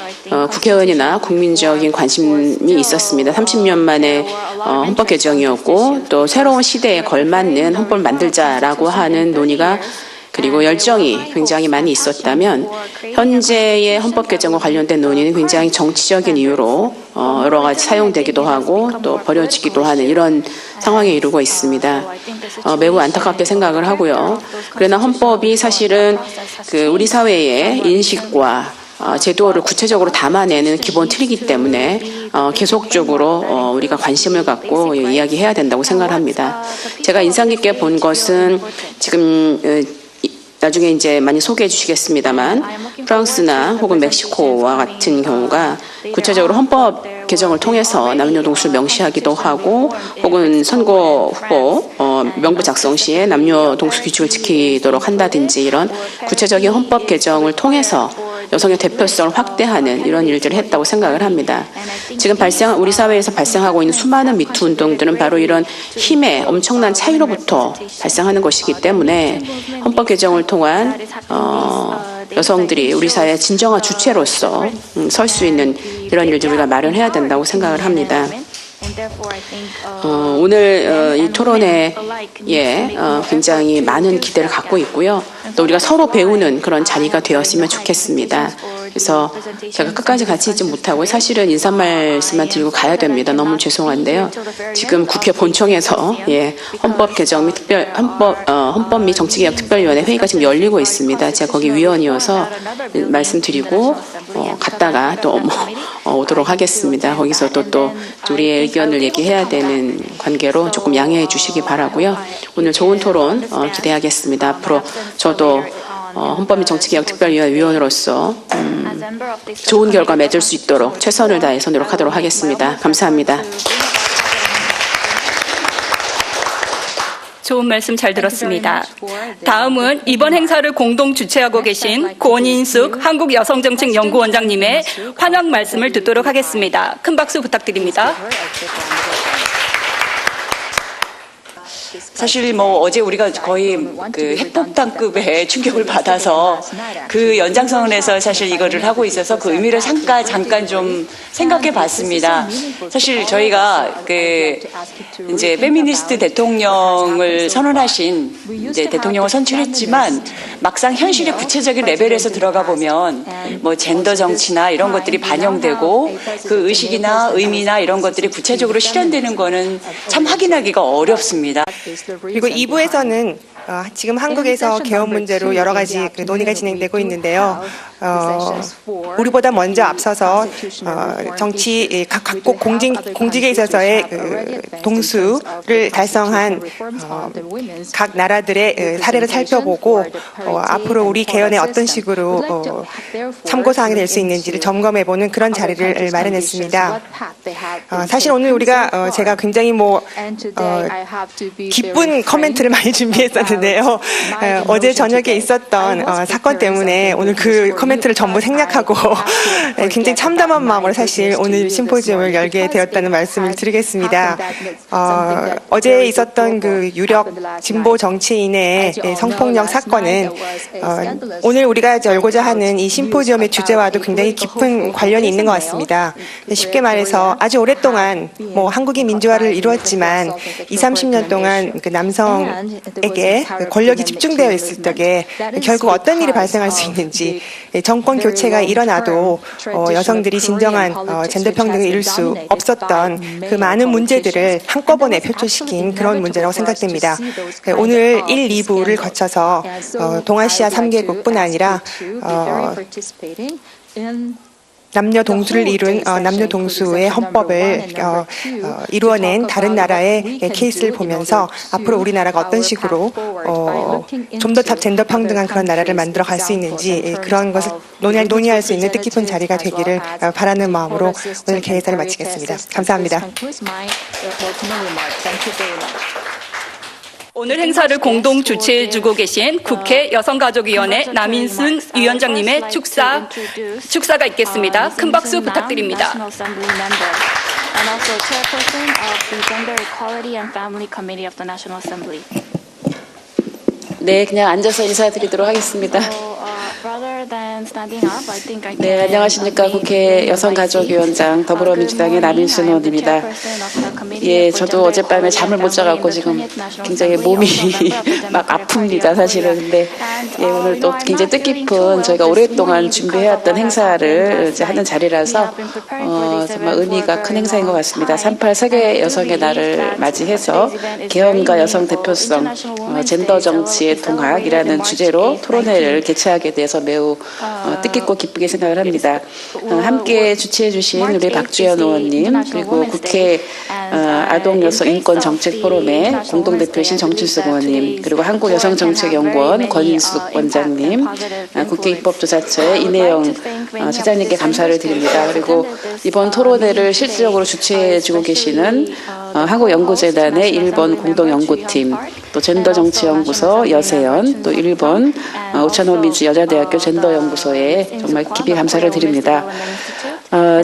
국회의원이나 국민적인 관심이 있었습니다. 30년 만에 헌법 개정이었고 또 새로운 시대에 걸맞는 헌법을 만들자라고 하는 논의가 그리고 열정이 굉장히 많이 있었다면 현재의 헌법 개정과 관련된 논의는 굉장히 정치적인 이유로 여러 가지 사용되기도 하고 또 버려지기도 하는 이런 상황에 이르고 있습니다. 매우 안타깝게 생각을 하고요. 그러나 헌법이 사실은 우리 사회의 인식과 제도를 구체적으로 담아내는 기본 틀이기 때문에 계속적으로 우리가 관심을 갖고 이야기해야 된다고 생각을 합니다. 제가 인상 깊게 본 것은 지금 나중에 이제 많이 소개해 주시겠습니다만 프랑스나 혹은 멕시코와 같은 경우가 구체적으로 헌법 개정을 통해서 남녀동수를 명시하기도 하고 혹은 선거 후보 명부 작성 시에 남녀동수 규칙을 지키도록 한다든지 이런 구체적인 헌법 개정을 통해서 여성의 대표성을 확대하는 이런 일들을 했다고 생각을 합니다. 지금 우리 사회에서 발생하고 있는 수많은 미투 운동들은 바로 이런 힘의 엄청난 차이로부터 발생하는 것이기 때문에 헌법 개정을 통한 여성들이 우리 사회의 진정한 주체로서 설 수 있는 이런 일들을 우리가 마련해야 된다고 생각을 합니다. 오늘 이 토론회에 굉장히 많은 기대를 갖고 있고요. 또 우리가 서로 배우는 그런 자리가 되었으면 좋겠습니다. 그래서 제가 끝까지 같이 있지 못하고 사실은 인사 말씀만 드리고 가야 됩니다. 너무 죄송한데요. 지금 국회 본청에서 헌법 개정 및 헌법 및 정치개혁 특별위원회 회의가 지금 열리고 있습니다. 제가 거기 위원이어서 말씀드리고 갔다가 또 오도록 하겠습니다. 거기서 또 우리의 의견을 얘기해야 되는 관계로 조금 양해해 주시기 바라고요. 오늘 좋은 토론 기대하겠습니다. 앞으로 저도 헌법 및 정치개혁 특별위원회 위원으로서 좋은 결과 맺을 수 있도록 최선을 다해서 노력하도록 하겠습니다. 감사합니다. 좋은 말씀 잘 들었습니다. 다음은 이번 행사를 공동 주최하고 계신 권인숙 한국여성정책연구원장님의 환영 말씀을 듣도록 하겠습니다. 큰 박수 부탁드립니다. 사실 어제 우리가 거의 그 핵폭탄급의 충격을 받아서 그 연장선에서 사실 이거를 하고 있어서 그 의미를 잠깐 좀 생각해 봤습니다. 사실 저희가 이제 페미니스트 대통령을 선언하신 대통령을 선출했지만 막상 현실의 구체적인 레벨에서 들어가 보면 젠더 정치나 이런 것들이 반영되고 그 의식이나 의미나 이런 것들이 구체적으로 실현되는 거는 참 확인하기가 어렵습니다. 그리고 2부에서는 지금 한국에서 개헌 문제로 여러 가지 논의가 진행되고 있는데요. 우리보다 먼저 앞서서 정치 각국 공직에 있어서의 동수를 달성한 각 나라들의 사례를 살펴보고 앞으로 우리 개헌에 어떤 식으로 참고사항이 될 수 있는지를 점검해보는 그런 자리를 마련했습니다. 사실 오늘 우리가 제가 굉장히 기쁜 코멘트를 많이 준비했었는데요. 어제 저녁에 있었던 사건 때문에 오늘 그 코멘트를 전부 생략하고 굉장히 참담한 마음으로 사실 오늘 심포지엄을 열게 되었다는 말씀을 드리겠습니다. 어제 있었던 그 유력 진보 정치인의 성폭력 사건은 오늘 우리가 열고자 하는 이 심포지엄의 주제와도 굉장히 깊은 관련이 있는 것 같습니다. 쉽게 말해서 아주 오랫동안 한국이 민주화를 이루었지만 20-30년 동안 그 남성에게 권력이 집중되어 있을 적에 결국 어떤 일이 발생할 수 있는지, 정권 교체가 일어나도 여성들이 진정한 젠더 평등을 이룰 수 없었던 그 많은 문제들을 한꺼번에 표출시킨 그런 문제라고 생각됩니다. 오늘 1, 2부를 거쳐서 동아시아 3개국뿐 아니라 남녀 동수를 이룬 남녀 동수의 헌법을 이루어낸 다른 나라의 케이스를 보면서 앞으로 우리나라가 어떤 식으로 좀 더 젠더 평등한 그런 나라를 만들어 갈 수 있는지 그런 것을 논의할 수 있는 뜻깊은 자리가 되기를 바라는 마음으로 오늘 개회사를 마치겠습니다. 감사합니다. 오늘 행사를 공동 주최해주고 계신 국회 여성가족위원회 남인순 위원장님의 축사가 있겠습니다. 큰 박수 부탁드립니다. 네, 그냥 앉아서 인사드리도록 하겠습니다. 네, 안녕하십니까. 국회 여성가족위원장 더불어민주당의 남인순 의원입니다. 저도 어젯밤에 잠을 못 자갖고 지금 굉장히 몸이 막 아픕니다, 사실은. 근데 오늘 또 굉장히 뜻깊은 저희가 오랫동안 준비해왔던 행사를 이제 하는 자리라서 정말 의미가 큰 행사인 것 같습니다. 38 세계 여성의 날을 맞이해서 개헌과 여성 대표성, 젠더 정치의 동학이라는 주제로 토론회를 개최하게 돼서 매우 뜻깊고 기쁘게 생각을 합니다. 함께 주최해 주신 우리 박주연 의원님, 그리고 국회 아동여성인권정책포럼의 공동대표이신 정춘숙 의원님, 그리고 한국여성정책연구원 권인숙 원장님, 국회 입법조사처의 이내영 차장님께 감사를 드립니다. 그리고 이번 토론회를 실질적으로 주최해 주고 계시는 한국연구재단의 일본 공동연구팀, 또 젠더정치연구소 여세연, 또 일본 오차노미즈 여자대학교 젠더 젠더 연구소에 정말 깊이 감사를 드립니다.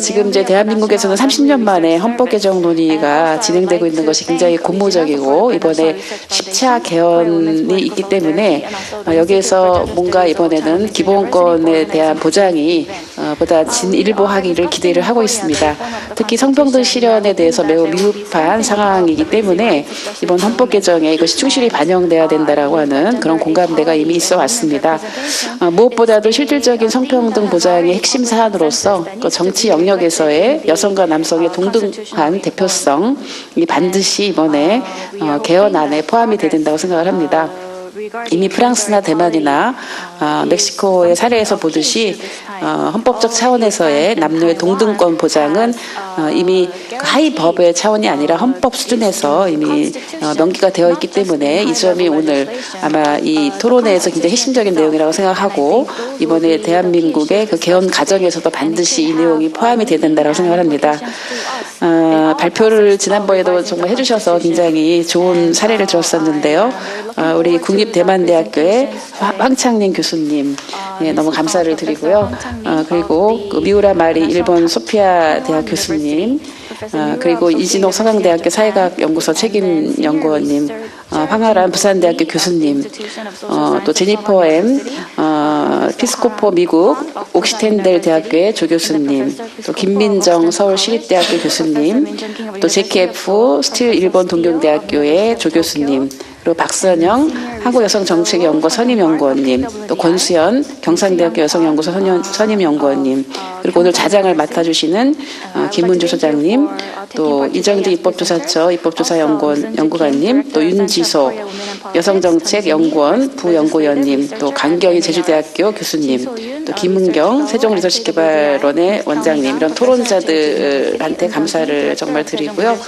지금 이제 대한민국에서는 30년 만에 헌법 개정 논의가 진행되고 있는 것이 굉장히 고무적이고 이번에 10차 개헌이 있기 때문에 여기에서 뭔가 이번에는 기본권에 대한 보장이 보다 진일보하기를 기대를 하고 있습니다. 특히 성평등 실현에 대해서 매우 미흡한 상황이기 때문에 이번 헌법 개정에 이것이 충실히 반영돼야 된다라고 하는 그런 공감대가 이미 있어 왔습니다. 무엇보다도 실질적인 성평등 보장의 핵심 사안으로서 그 정치 영역에서의 여성과 남성의 동등한 대표성이 반드시 이번에 개헌안에 포함이 돼야 된다고 생각을 합니다. 이미 프랑스나 대만이나 멕시코의 사례에서 보듯이 헌법적 차원에서의 남녀의 동등권 보장은 이미 하위 법의 차원이 아니라 헌법 수준에서 이미 명기가 되어 있기 때문에 이 점이 오늘 아마 이 토론회에서 굉장히 핵심적인 내용이라고 생각하고 이번에 대한민국의 그 개헌 과정에서도 반드시 이 내용이 포함이 돼야 된다고 생각을 합니다. 발표를 지난번에도 정말 해주셔서 굉장히 좋은 사례를 들었었는데요. 우리 국립대만대학교의 황창린 교수님 너무 감사를 드리고요. 그리고 그 미우라 마리 일본 소피아 대학 교수님 그리고 이진옥 서강대학교 사회과학연구소 책임연구원님 황아란 부산대학교 교수님 또 제니퍼 M 피스코포 미국 옥시텐델 대학교의 조 교수님 또 김민정 서울시립대학교 교수님 또 JKF 스틸 일본 동경대학교의 조 교수님 그리고 박선영 한국여성정책연구원 선임연구원님, 또 권수연 경상대학교 여성연구소 선임연구원님, 그리고 오늘 자장을 맡아주시는 김문주 소장님, 또 이정재 입법조사처 입법조사연구관님, 또 윤지소 여성정책연구원 부연구위원님, 또 강경희 제주대학교 교수님, 또 김은경 세종리서치개발원의 원장님, 이런 토론자들한테 감사를 정말 드리고요.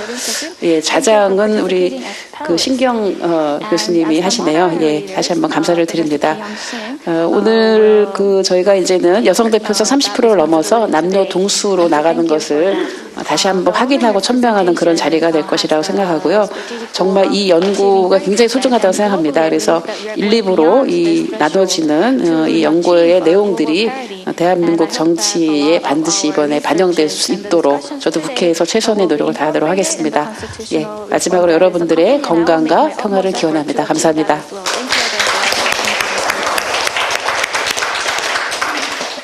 예, 자장은 우리 그 신경 교수님이 하시네요. 예, 다시 한번 감사를 드립니다. 오늘 그 저희가 이제는 여성 대표성 30%를 넘어서 남녀 동수로 나가는 것을 다시 한번 확인하고 천명하는 그런 자리가 될 것이라고 생각하고요. 정말 이 연구가 굉장히 소중하다고 생각합니다. 그래서 1, 2부로 이 나눠지는 이 연구의 내용들이 대한민국 정치에 반드시 이번에 반영될 수 있도록 저도 국회에서 최선의 노력을 다하도록 하겠습니다. 예, 마지막으로 여러분들의 건강과 평화를 기원합니다. 감사합니다.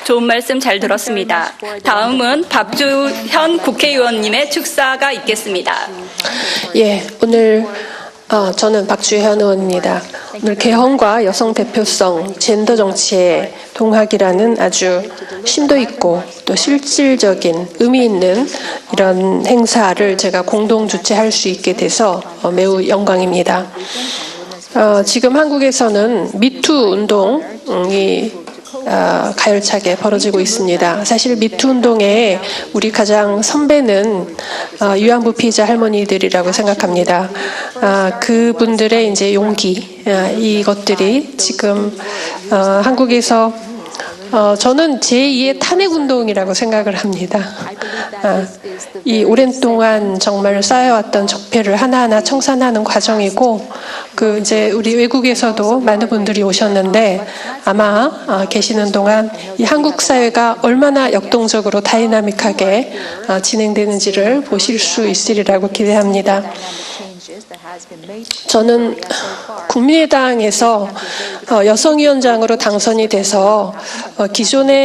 좋은 말씀 잘 들었습니다. 다음은 박주현 국회의원님의 축사가 있겠습니다. 예, 오늘 저는 박주현 의원입니다. 오늘 개헌과 여성 대표성, 젠더 정치의 동학이라는 아주 심도 있고 또 실질적인 의미 있는 이런 행사를 제가 공동 주최할 수 있게 돼서 매우 영광입니다. 지금 한국에서는 미투 운동이 가열차게 벌어지고 있습니다. 사실 미투 운동의 우리 가장 선배는 위안부 피해자 할머니들이라고 생각합니다. 그분들의 이제 용기, 이것들이 지금 한국에서 저는 제2의 탄핵 운동이라고 생각을 합니다. 이 오랜 동안 정말 쌓여왔던 적폐를 하나하나 청산하는 과정이고, 그 이제 우리 외국에서도 많은 분들이 오셨는데 아마 계시는 동안 이 한국 사회가 얼마나 역동적으로 다이나믹하게 진행되는지를 보실 수 있으리라고 기대합니다. 저는 국민의당에서 여성위원장으로 당선이 돼서 기존의